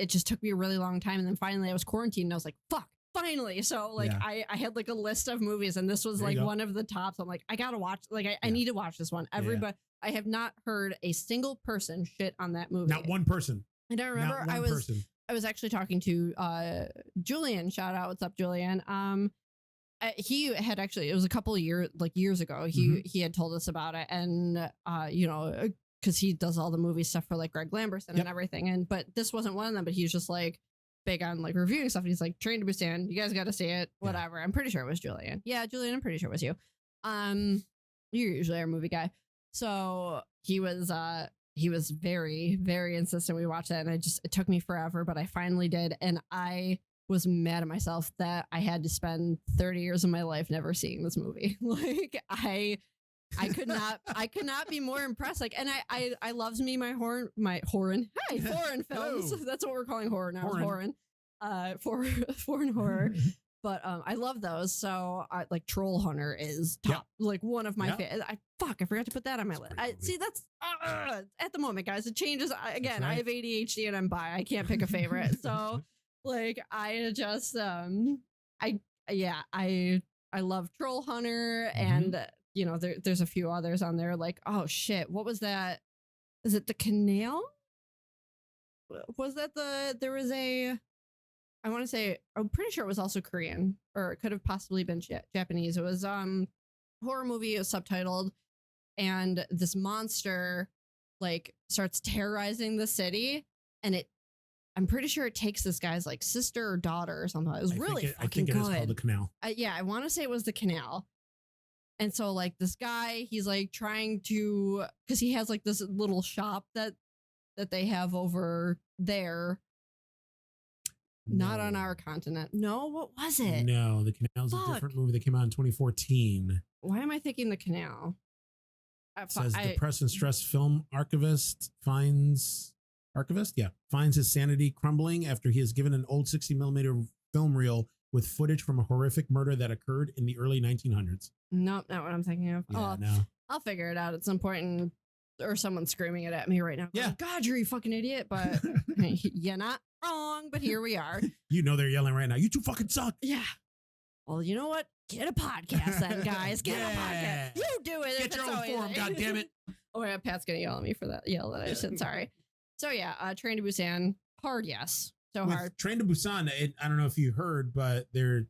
just took me a really long time, and then finally I was quarantined, and I was like, fuck. Finally. So like I had like a list of movies, and this was like one of the tops. I'm like, I gotta watch, like I need to watch this one. Everybody, I have not heard a single person shit on that movie. Not one person. And I remember I was actually talking to Julian. Shout out, what's up, Julian? He had actually, it was a couple of years ago. He had told us about it, and because he does all the movie stuff for like Greg Lamberson and everything. But this wasn't one of them. But he was just like big on like reviewing stuff. And he's like, Train to Busan, you guys got to see it. Whatever. I'm pretty sure it was Julian. Yeah, Julian, I'm pretty sure it was you. You're usually our movie guy. So he was very, very insistent we watch that, and it took me forever, but I finally did, and I was mad at myself that I had to spend 30 years of my life never seeing this movie. Like I could not be more impressed. Like, and I loves me my foreign films. Hello. That's what we're calling horror now. Foreign horror. But I love those. So like Troll Hunter is top, like one of my favorite. I forgot to put that on my list. See, that's at the moment, guys. It changes. Again, I have ADHD and I'm bi. I can't pick a favorite. So like I just I love Troll Hunter, and there's a few others on there. Like, oh shit, what was that? Is it The Canal? Was that there was a, I want to say, I'm pretty sure it was also Korean, or it could have possibly been Japanese. It was horror movie. It was subtitled, and this monster like starts terrorizing the city, and I'm pretty sure it takes this guy's like sister or daughter or something. It was really fucking good. I think it is called The Canal. I want to say it was The Canal. And so like this guy, he's like trying to, because he has like this little shop that they have over there. Not on our continent. No, what was it? No, The Canal's a different movie that came out in 2014. Why am I thinking The Canal? It says depressed and stressed film archivist finds his sanity crumbling after he is given an old 60mm film reel with footage from a horrific murder that occurred in the early 1900s. Nope, not what I'm thinking of. Yeah, no. I'll figure it out at some point, or someone's screaming it at me right now. Yeah. God, you're a fucking idiot, but you're not wrong, but here we are. They're yelling right now. You two fucking suck. Yeah. Well, you know what? Get a podcast then, guys. Get a podcast. You do it. Get your own forum, goddammit. Oh, yeah, Pat's going to yell at me for that I said. Sorry. So, yeah, Train to Busan. Hard, yes. So With hard. Train to Busan, I don't know if you heard, but they're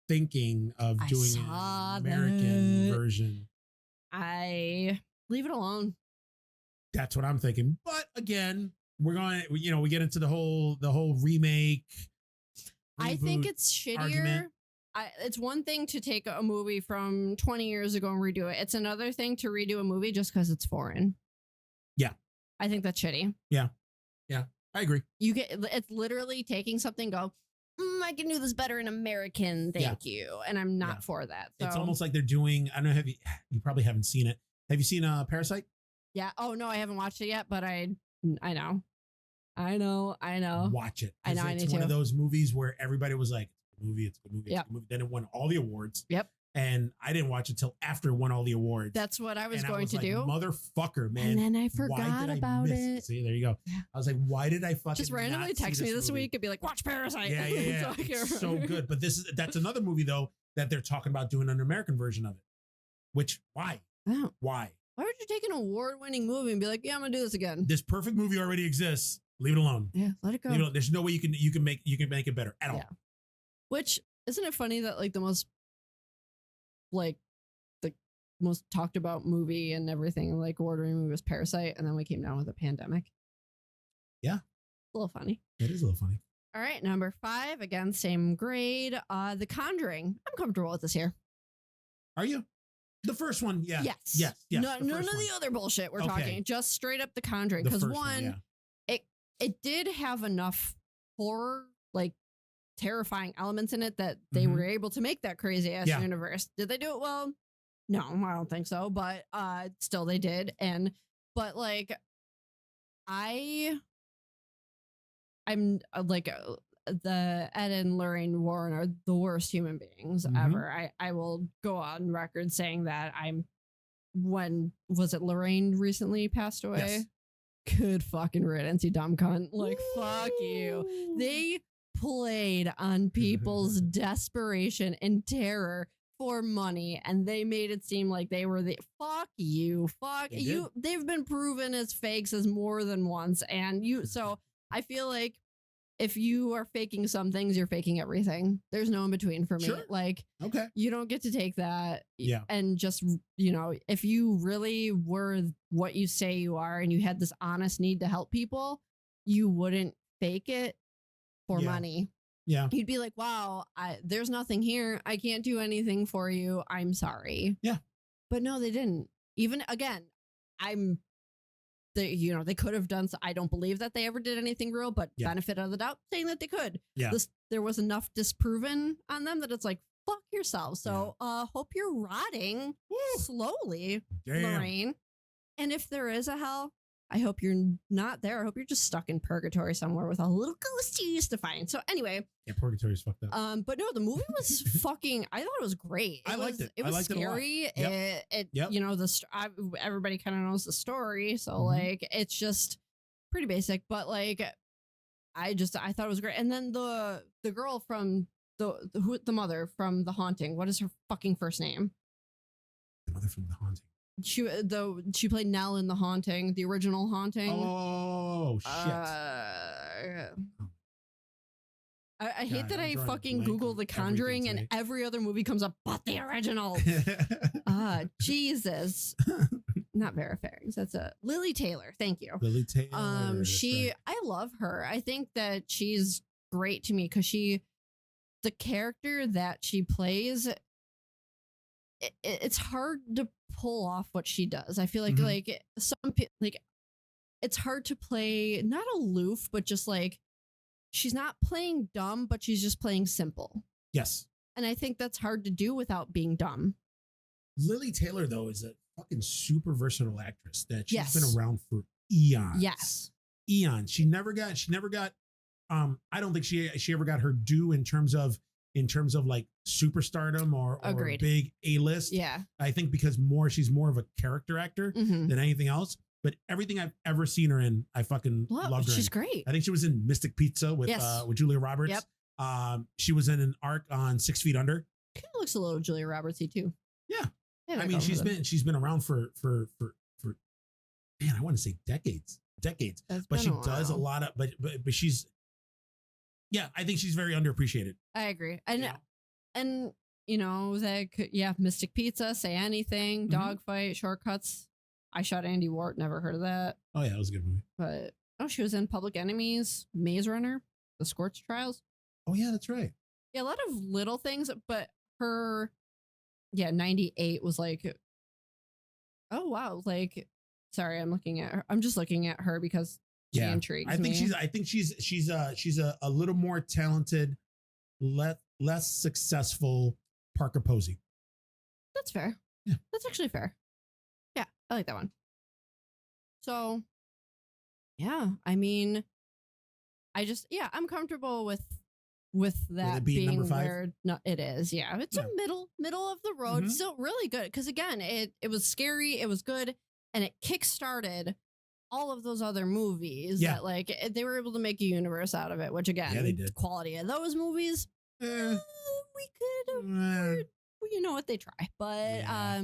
thinking of doing an American version. I leave it alone. That's what I'm thinking. But again, we're going, we get into the whole remake. I think it's shittier. Argument. It's one thing to take a movie from 20 years ago and redo it. It's another thing to redo a movie just because it's foreign. Yeah. I think that's shitty. Yeah. I agree. It's literally taking something, go, I can do this better in American. Thank you. And I'm not for that. So. It's almost like they're doing, I don't know, you probably haven't seen it. Have you seen Parasite? Yeah. Oh no, I haven't watched it yet, but I know. Watch it. I know. I need to. It's one of those movies where everybody was like, it's a good movie. Yep. Then it won all the awards. Yep. And I didn't watch it till after it won all the awards. That's what I was going to do. Motherfucker, man. And then I forgot about it. See, there you go. I was like, why did I fucking just randomly text me this week and be like, watch Parasite? Yeah. It's so good. But that's another movie though that they're talking about doing an American version of it. Which why? Oh. Why? Why would you take an award-winning movie and be like, yeah, I'm gonna do this again? This perfect movie already exists. Leave it alone. Yeah, let it go. There's no way you can make it better at all. Which isn't it funny that like the most talked about movie and everything, like ordering movie, was Parasite, and then we came down with a pandemic. Yeah. A little funny. It is a little funny. All right, number 5, again, same grade. The Conjuring. I'm comfortable with this here. Are you? The first one, yeah. Yes. None of the other bullshit we're talking. Just straight up The Conjuring. Because it did have enough horror, like terrifying elements in it that they were able to make that crazy ass universe. Did they do it well? No, I don't think so. But still, they did. But like, I'm like the Ed and Lorraine Warren are the worst human beings ever. I will go on record saying that I'm when was it Lorraine recently passed away? Yes. Good fucking riddance, you dumb cunt. Like, fuck you. Woo! They played on people's desperation and terror for money, and they made it seem like they were the fuck you. Fuck They you. They've been proven as fakes as more than once. And so I feel like if you are faking some things, you're faking everything. There's no in between for me. Sure. Like, Okay. you don't get to take that. Yeah. And just, you know, if you really were what you say you are and you had this honest need to help people, you wouldn't fake it for Yeah. money. Yeah. You'd be like, wow, there's nothing here. I can't do anything for you. I'm sorry. Yeah. But no, they didn't. Even again, they could have done so. I don't believe that they ever did anything real, but Yeah. benefit of the doubt, saying that they could. Yeah. There was enough disproven on them that it's like, fuck yourself. So hope you're rotting slowly, Damn. Lorraine. And if there is a hell, I hope you're not there. I hope you're just stuck in purgatory somewhere with a little ghost you used to find. So anyway, Yeah, Purgatory's fucked up. but no, the movie was fucking. I thought it was great. I liked it. It I was liked it a lot. scary. Yep. Yep. You know, everybody kind of knows the story, so Mhm. like it's just pretty basic. But like, I thought it was great. And then the girl from the mother from The Haunting. What is her fucking first name? The mother from The Haunting. She played Nell in The Haunting, the original Haunting. Oh shit! I hate God, that I'm I drawing a fucking blank Google on The Conjuring and everything every other movie comes up but the original. Jesus. Not Vera Farings. That's a Lily Taylor. Thank you. Lily Taylor. that's right. I love her. I think that she's great to me because the character that she plays, it's hard to pull off what she does. I feel like Mhm. like it's hard to play not aloof, but just like she's not playing dumb, but she's just playing simple. Yes. And I think that's hard to do without being dumb. Lily Taylor though is a fucking super versatile actress that she's Yes. been around for eons. Yes. Eons. She never got I don't think she ever got her due in terms of like superstardom or Agreed. big A-list. Yeah. I think because she's more of a character actor Mm-hmm. than anything else. But everything I've ever seen her in, I fucking loved her. She's in. great. I think she was in Mystic Pizza with Yes. with Julia Roberts. Yep. She was in an arc on 6 Feet Under. Kind of looks a little Julia Robertsy too. Yeah. Yeah, I mean, she's been around for man, I want to say decades. But she does a lot of but she's I think she's very underappreciated. I agree. And Yeah. and you know, Mystic Pizza, Say Anything, Mhm. Dogfight, Shortcuts. I Shot Andy Wart, never heard of that. Oh yeah, that was a good movie. But she was in Public Enemies, Maze Runner, The Scorch Trials. Oh yeah, that's right. Yeah, a lot of little things, but her 98 was like, oh wow, like sorry, I'm just looking at her because she intrigues I think me. she's a little more talented, less successful Parker Posey. That's fair. Yeah. That's actually fair. Yeah, I like that one. So, yeah, I mean, I'm comfortable with that it being number 5? where no, it is. Yeah, it's Yeah. a middle of the road. Mhm. Still really good because again, it was scary, it was good, and it kickstarted all of those other movies Yeah. that like they were able to make a universe out of it. Which again, Yeah, they did. quality of those movies, Eh, we could have. eh. Well, you know what, they try, but Yeah.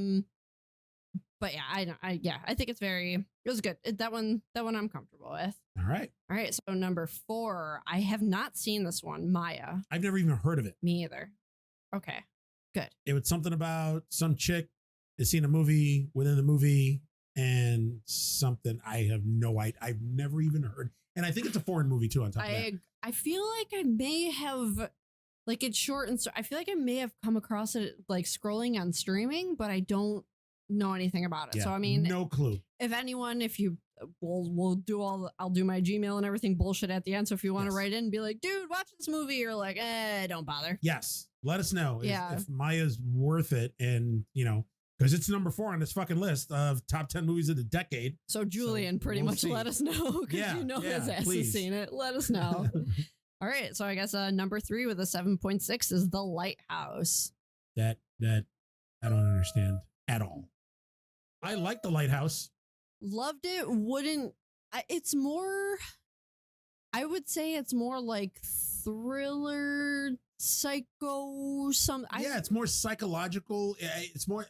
but yeah, I think it was good. That one I'm comfortable with. All right. All right, so number 4, I have not seen this one, Maya. I've never even heard of it. Me either. Okay, good. It was something about some chick is seeing a movie within the movie and something I have no idea. I've never even heard. And I think it's a foreign movie too on top of that. I feel like I may have, like, it's short and so I feel like I may have come across it like scrolling on streaming, but I don't know anything about it. Yeah, So I mean, no clue. if anyone, if you I'll do my Gmail and everything bullshit at the end. So if you want to Yes. write in and be like, dude, watch this movie, you're like, don't bother. Yes. Let us know Yeah. if Maya's worth it. And, because it's number 4 on this fucking list of top 10 movies of the decade. So Julian, pretty we'll much see. let us know because Yeah, you know yeah, his ass please. has seen it. Let us know. All right. So I guess number 3 with a 7.6 is The Lighthouse. that I don't understand at all. I like The Lighthouse. Loved it. Wouldn't. It's more. I would say it's more like thriller, psycho. It's more psychological. It's more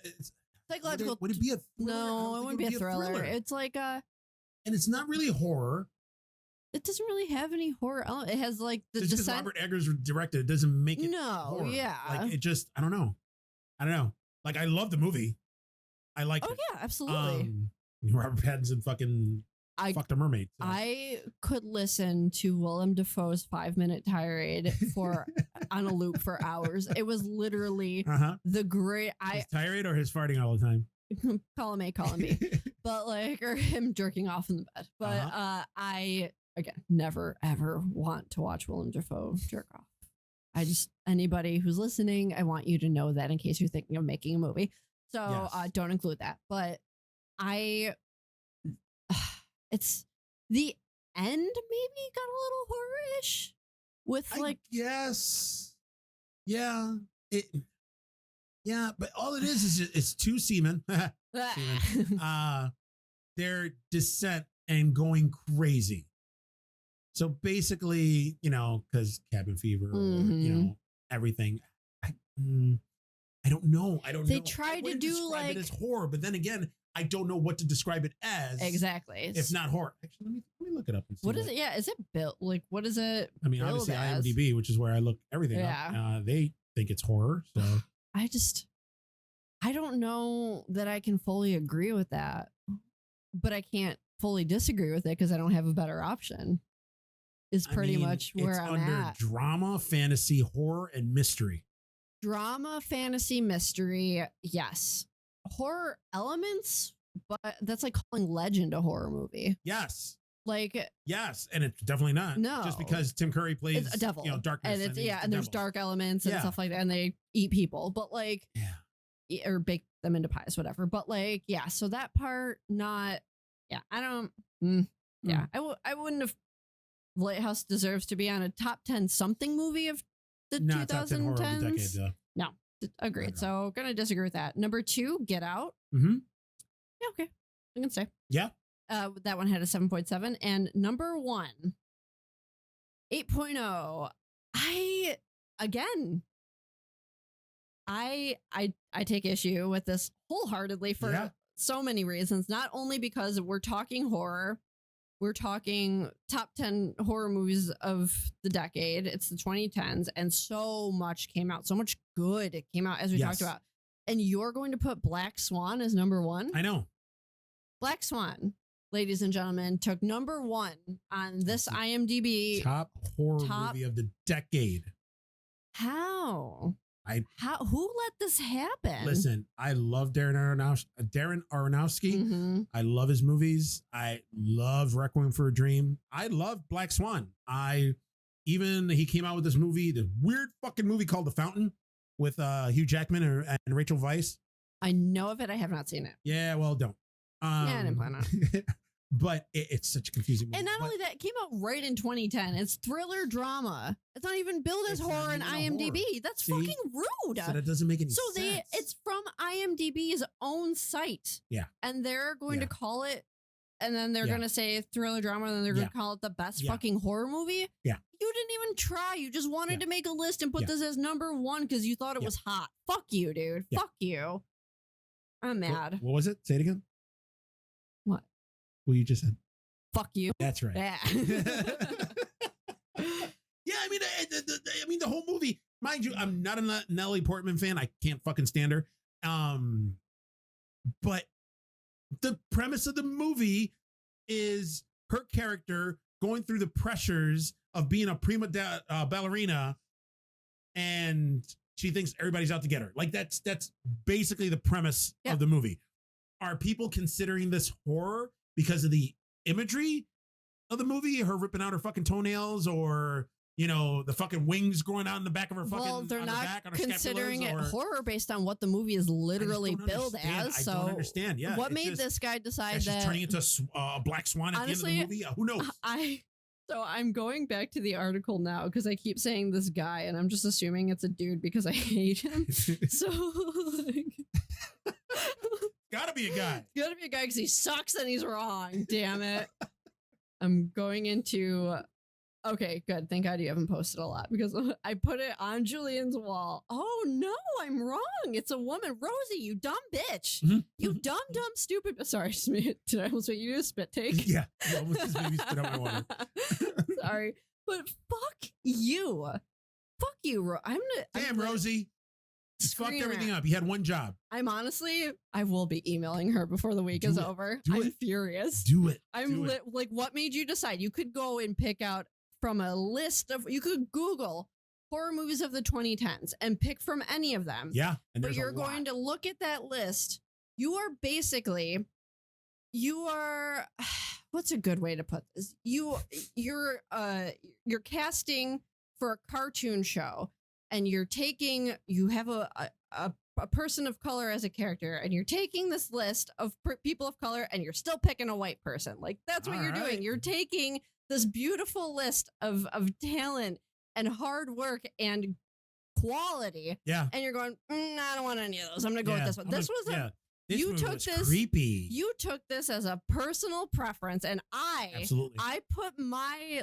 psychological. Would it be a thriller? No, it wouldn't be a thriller. It's like a. And it's not really horror. It doesn't really have any horror. It has like the just because Robert Eggers directed, it doesn't make it. No, horror. Yeah. Like it just. I don't know. Like I love the movie. I like. Oh yeah, absolutely. Robert Pattinson fucked a mermaid. So. I could listen to Willem Dafoe's 5-minute tirade on a loop for hours. It was literally the great. His tirade or his farting all the time. Call him me. But like, or him jerking off in the bed. But I again never ever want to watch Willem Dafoe jerk off. Anybody who's listening, I want you to know that in case you're thinking of making a movie. So don't include that. But it's the end maybe got a little horror-ish with like yes. Yeah. But all it is it's two seamen. Their descent and going crazy. So basically, because cabin fever, or, everything. I don't know. They tried to do like it as horror, but then again, I don't know what to describe it as. Exactly. If not horror. Actually, let me look it up and see. What is it? Yeah, is it built like what is it? I mean, obviously IMDB, which is where I look everything up. They think it's horror. So I don't know that I can fully agree with that, but I can't fully disagree with it because I don't have a better option. Is pretty much where I'm at. Drama, fantasy, horror, and mystery. Drama, fantasy, mystery, yes. Horror elements, but that's like calling Legend a horror movie. Yes. Like yes, and it's definitely not. No, just because Tim Curry plays a devil, darkness, and and there's dark elements and stuff like that, and they eat people, but like or bake them into pies, whatever. But like so that part not I don't I wouldn't have. Lighthouse deserves to be on a top 10 something movie of the 2010s. Top 10 horror of the decade, though. No, agreed. So gonna disagree with that. Number 2, Get Out. Mm-hmm. Yeah, okay, I can stay. Yeah. That one had a 7.7, and number 1, 8.0. I take issue with this wholeheartedly for so many reasons. Not only because we're talking horror. We're talking top 10 horror movies of the decade. It's the 2010s, and so much came out. So much good came out, as we talked about. And you're going to put Black Swan as number 1? I know. Black Swan, ladies and gentlemen, took number 1 on this IMDb. Top horror movie of the decade. How? Who let this happen? Listen, I love Darren Aronofsky. Mm-hmm. I love his movies. I love Requiem for a Dream. I love Black Swan. He came out with this movie, this weird fucking movie called The Fountain with Hugh Jackman and Rachel Weisz. I know of it. I have not seen it. Yeah, well, don't. I didn't plan on it. But it's such a confusing movie. And not only that, it came out right in 2010. It's thriller drama. It's not even billed as horror in IMDb. Horror. That's fucking rude. So that doesn't make any sense. So it's from IMDb's own site. Yeah. And they're going to call it, and then they're going to say thriller drama, and then they're going to call it the best fucking horror movie. Yeah. You didn't even try. You just wanted to make a list and put this as number 1 because you thought it was hot. Fuck you, dude. Yeah. Fuck you. I'm mad. What was it? Say it again. What? What you just said. Fuck you. That's right. Yeah. I mean, the whole movie, mind you, I'm not a Natalie Portman fan. I can't fucking stand her. But the premise of the movie is her character going through the pressures of being a prima ballerina, and she thinks everybody's out to get her. Like that's basically the premise of the movie. Are people considering this horror because of the imagery of the movie? Her ripping out her fucking toenails, or the fucking wings growing out in the back of her fucking. Well, they're not back, considering it horror based on what the movie is literally billed as. So I don't understand. Yeah, what made this guy decide that she's turning into a black swan at honestly, the end of the movie? Who knows? So I'm going back to the article now because I keep saying this guy, and I'm just assuming it's a dude because I hate him. So gotta be a guy. It's gotta be a guy because he sucks and he's wrong. Damn it. I'm going into. Okay, good. Thank God you haven't posted a lot because I put it on Julian's wall. Oh no, I'm wrong. It's a woman. Rosie, you dumb bitch. Mm-hmm. You dumb, stupid. Sorry, did I almost make you do a spit take? Yeah. You almost just made me spit out my water. Sorry, but fuck you. Fuck you, Damn, Rosie. You fucked everything up. You had one job. I will be emailing her before the week is over. I'm furious. Do it. Like, what made you decide? You could go and pick out from a list of, you could Google horror movies of the 2010s and pick from any of them. Yeah. And but you're going to look at that list. You are what's a good way to put this? You're casting for a cartoon show and you have a person of color as a character and you're taking this list of people of color and you're still picking a white person. Like that's what you're doing. You're taking this beautiful list of talent and hard work and quality. Yeah. And you're going, I don't want any of those. I'm going to go with this one. Creepy. You took this as a personal preference and I put my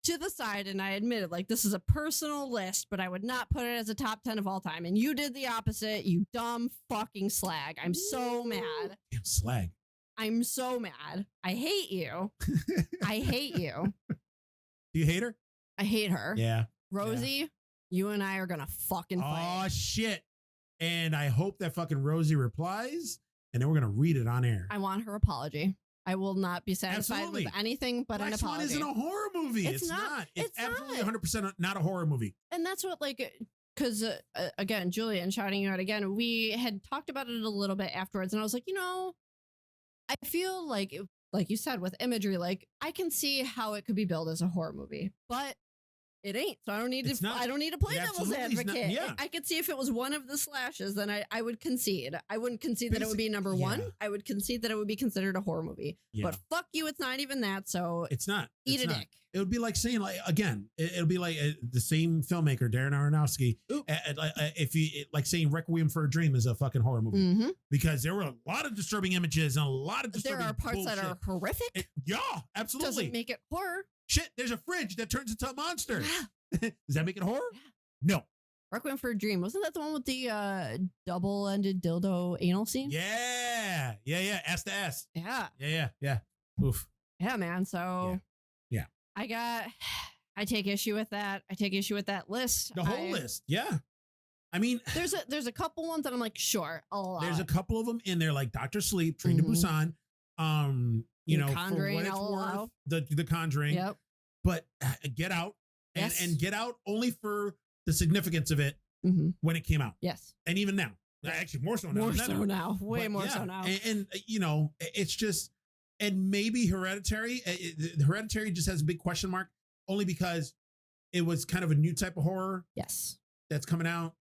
to the side and I admitted this is a personal list, but I would not put it as a top 10 of all time. And you did the opposite, you dumb fucking slag. I'm so mad. Damn slag. I'm so mad. I hate you. I hate you. Do you hate her? I hate her. Yeah. Rosie, you and I are going to fucking fight. Oh, shit. And I hope that fucking Rosie replies and then we're going to read it on air. I want her apology. I will not be satisfied with anything but an apology. Black Swan isn't a horror movie. It's not. It's absolutely 100% not a horror movie. And that's what because again, Julian shouting you out again, we had talked about it a little bit afterwards and I was like, I feel like you said with imagery, I can see how it could be billed as a horror movie, but it ain't. So I don't need to play devil's advocate. Yeah. I could see if it was one of the slashes, then I would concede. I wouldn't concede that it would be number one. I would concede that it would be considered a horror movie. Yeah. But fuck you, it's not even that. So it's not. Eat a dick. It would be like saying again. It'll be like the same filmmaker, Darren Aronofsky. If you saying Requiem for a Dream is a fucking horror movie because there were a lot of disturbing images and a lot of disturbing. There are parts that are horrific. Yeah, absolutely. Doesn't make it horror. Shit, there's a fridge that turns into a monster. Yeah. Does that make it horror? Yeah. No. Requiem for a Dream. Wasn't that the one with the double-ended dildo anal scene? Yeah. Ass to ass. Yeah. Yeah. Oof. Yeah, man. So yeah. I take issue with that. I take issue with that list. The whole list. Yeah. I mean, there's a couple ones that I'm like, sure, I'll allow There's it. a couple of them in there, like Dr. Sleep, Train to Busan. Conjuring, for what it's worth, the Conjuring. Yep. But Get Out and Get Out only for the significance of it when it came out. Yes. And even now, actually more so now. Way more so now. And it's just, and maybe Hereditary. Hereditary just has a big question mark only because it was kind of a new type of horror. Yes. That's coming out.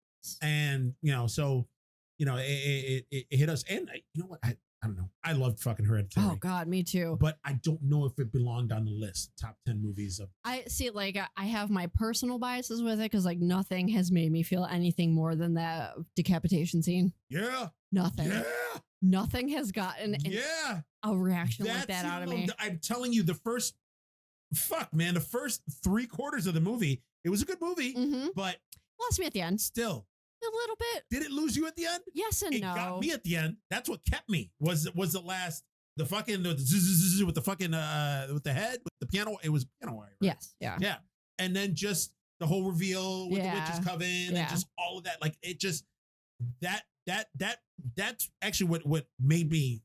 And, it hit us. And you know what? I don't know. I loved fucking Hereditary. Oh God, me too. But I don't know if it belonged on the list. Top 10 movies of. I see. I have my personal biases with it because nothing has made me feel anything more than that decapitation scene. Yeah. Nothing. Yeah. Nothing has gotten a reaction like that out of me. I'm telling you, the first 3/4 of the movie, it was a good movie, but lost me at the end. Still. A little bit. Did it lose you at the end? Yes and no. It got me at the end. That's what kept me. Was the last with the fucking with the head with the piano. It was piano wire. Right? Yes. Yeah. Yeah. And then just the whole reveal with the witch's coven and just all of that. Like it just that's actually what made me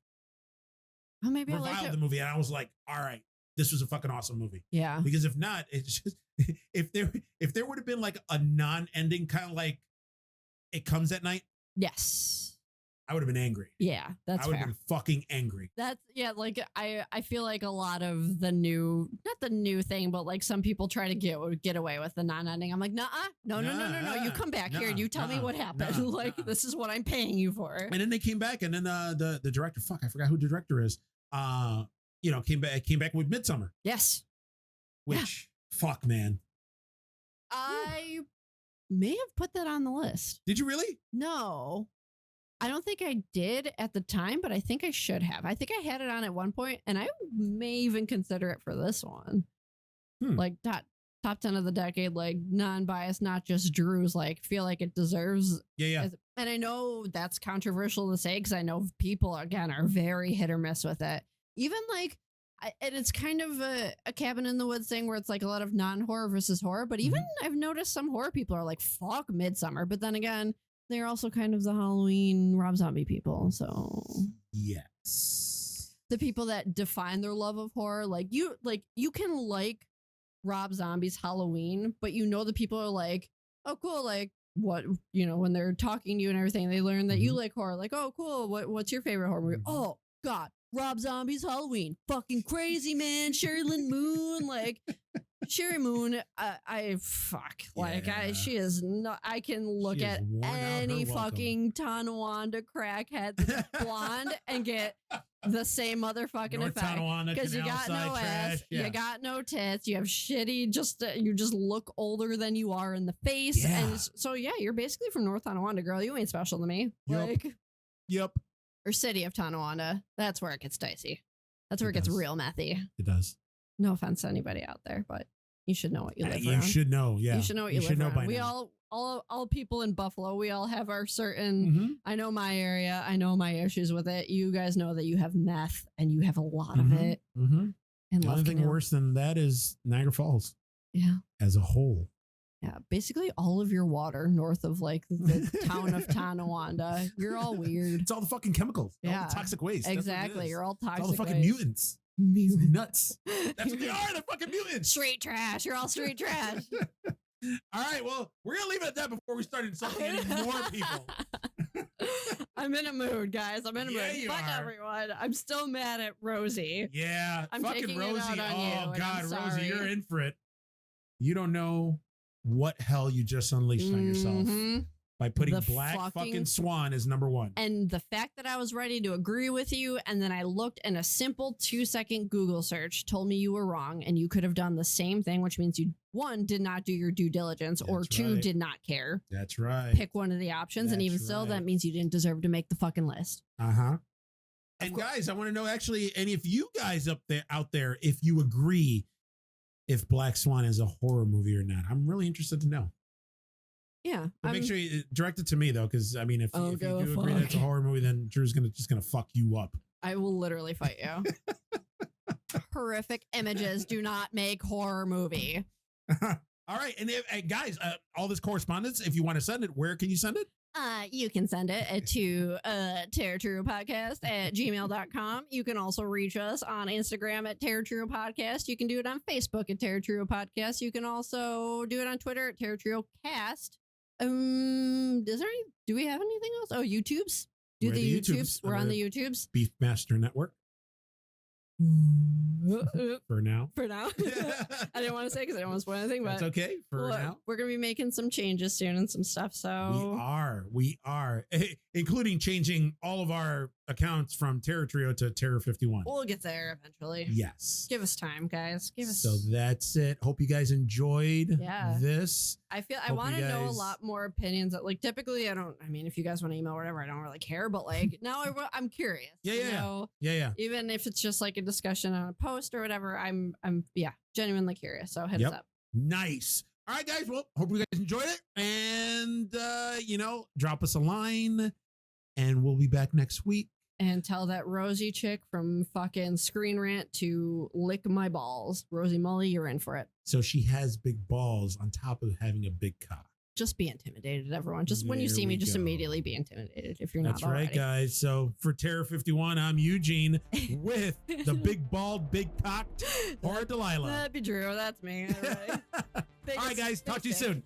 revile the movie. And I was like, all right, this was a fucking awesome movie. Yeah. Because if not, it's just if there would have been like a non-ending kind of like it comes at night. Yes. I would have been angry. Yeah, that's fair. I would have been fucking angry. That's I feel like a lot of the new, not the new thing, but some people try to get away with the non-ending. I'm like, no. You come back here and you tell me what happened. This is what I'm paying you for. And then they came back, and then the director, I forgot who the director is. Came back with Midsummer. Yes. Which fuck, man. I may have put that on the list. Did you really? No. I don't think I did at the time, but I think I should have. I think I had it on at one point, and I may even consider it for this one. Like top 10 of the decade, like non-biased, not just Drew's, like feel like it deserves. Yeah. And I know that's controversial to say because I know people, again, are very hit or miss with it. Even like, and it's kind of a cabin in the woods thing where it's like a lot of non-horror versus horror. But even I've noticed some horror people are like, fuck Midsummer. But then again, they're also kind of the Halloween Rob Zombie people. So yes, the people that define their love of horror, like you can like Rob Zombie's Halloween, but you know the people are like, oh cool, like what, you know, when they're talking to you and everything, they learn that you like horror, like, oh cool, what's your favorite horror movie? Oh god, Rob Zombie's Halloween, fucking crazy, man. Sherilyn Moon, like Sherry Moon, she is not. I can look at any fucking Tonawanda crackhead that's blonde and get the same motherfucking North effect because you got no ass, you got no tits, you have shitty, you just look older than you are in the face, and so you're basically from North Tonawanda, girl. You ain't special to me. Yep. Or city of Tonawanda. That's where it gets dicey. That's where it gets real methy. It does. No offense to anybody out there, but you should know what you live around. You should know, yeah. You should know what you live around. We all people in Buffalo, we all have our certain, I know my area, I know my issues with it. You guys know that you have meth and you have a lot of it. And the only thing worse than that is Niagara Falls. Yeah. As a whole. Yeah, basically all of your water north of like the town of Tonawanda. You're all weird. It's all the fucking chemicals. Yeah. All the toxic waste. Exactly. You're all toxic. All the fucking mutants. Nuts. That's what they are. They're fucking mutants. Straight trash. You're all straight trash. All right. Well, we're going to leave it at that before we start insulting any more people. I'm in a mood, guys. I'm in a mood. Fuck everyone. I'm still mad at Rosie. Yeah. I'm fucking taking Rosie. It out on you, God, Rosie, sorry. You're in for it. You don't know what hell you just unleashed on yourself by putting the Black fucking Swan as number one. And the fact that I was ready to agree with you, and then I looked and a simple 2-second Google search told me you were wrong, and you could have done the same thing, which means you, one, did not do your due diligence, or two, did not care. That's right. Pick one of the options, and even still, that means you didn't deserve to make the fucking list. And guys, I want to know actually, and if you guys out there, if you agree if Black Swan is a horror movie or not. I'm really interested to know. Yeah. But make sure you direct it to me, though, because, I mean, if you do agree that it's a horror movie, then Drew's just going to fuck you up. I will literally fight you. Horrific images do not make horror movie. All right. And guys, all this correspondence, if you want to send it, where can you send it? You can send it to terrortruopodcast@gmail.com. You can also reach us on Instagram at terrortruopodcast. You can do it on Facebook at terrortruopodcast. You can also do it on Twitter at terrortruocast. Do we have anything else? Oh, YouTubes. We're the YouTubes. We're on the YouTubes. Beefmaster Network. For now. I didn't want to say because I don't want to spoil anything, but that's okay. For now, we're gonna be making some changes soon and some stuff. So we are, including changing all of our accounts from Terror Trio to Terror 51. We'll get there eventually. Yes. Give us time, guys. So that's it. Hope you guys enjoyed this. I want to know a lot more opinions. Like typically, I mean, if you guys want to email or whatever, I don't really care. But like now, I'm curious. Yeah. Even if it's just like a discussion on a post or whatever, I'm genuinely curious. So hit us up. Nice. All right, guys. Well, hope you guys enjoyed it, and drop us a line, and we'll be back next week. And tell that Rosie chick from fucking Screen Rant to lick my balls. Rosie Mully, you're in for it. So she has big balls on top of having a big cock. Just be intimidated, everyone. Just when you see me, just immediately be intimidated if you're not already. That's right, guys. So for Terror 51, I'm Eugene with the big bald, big cocked, or Delilah. That'd be Drew. That's me. All right, all right guys. Talk to you soon.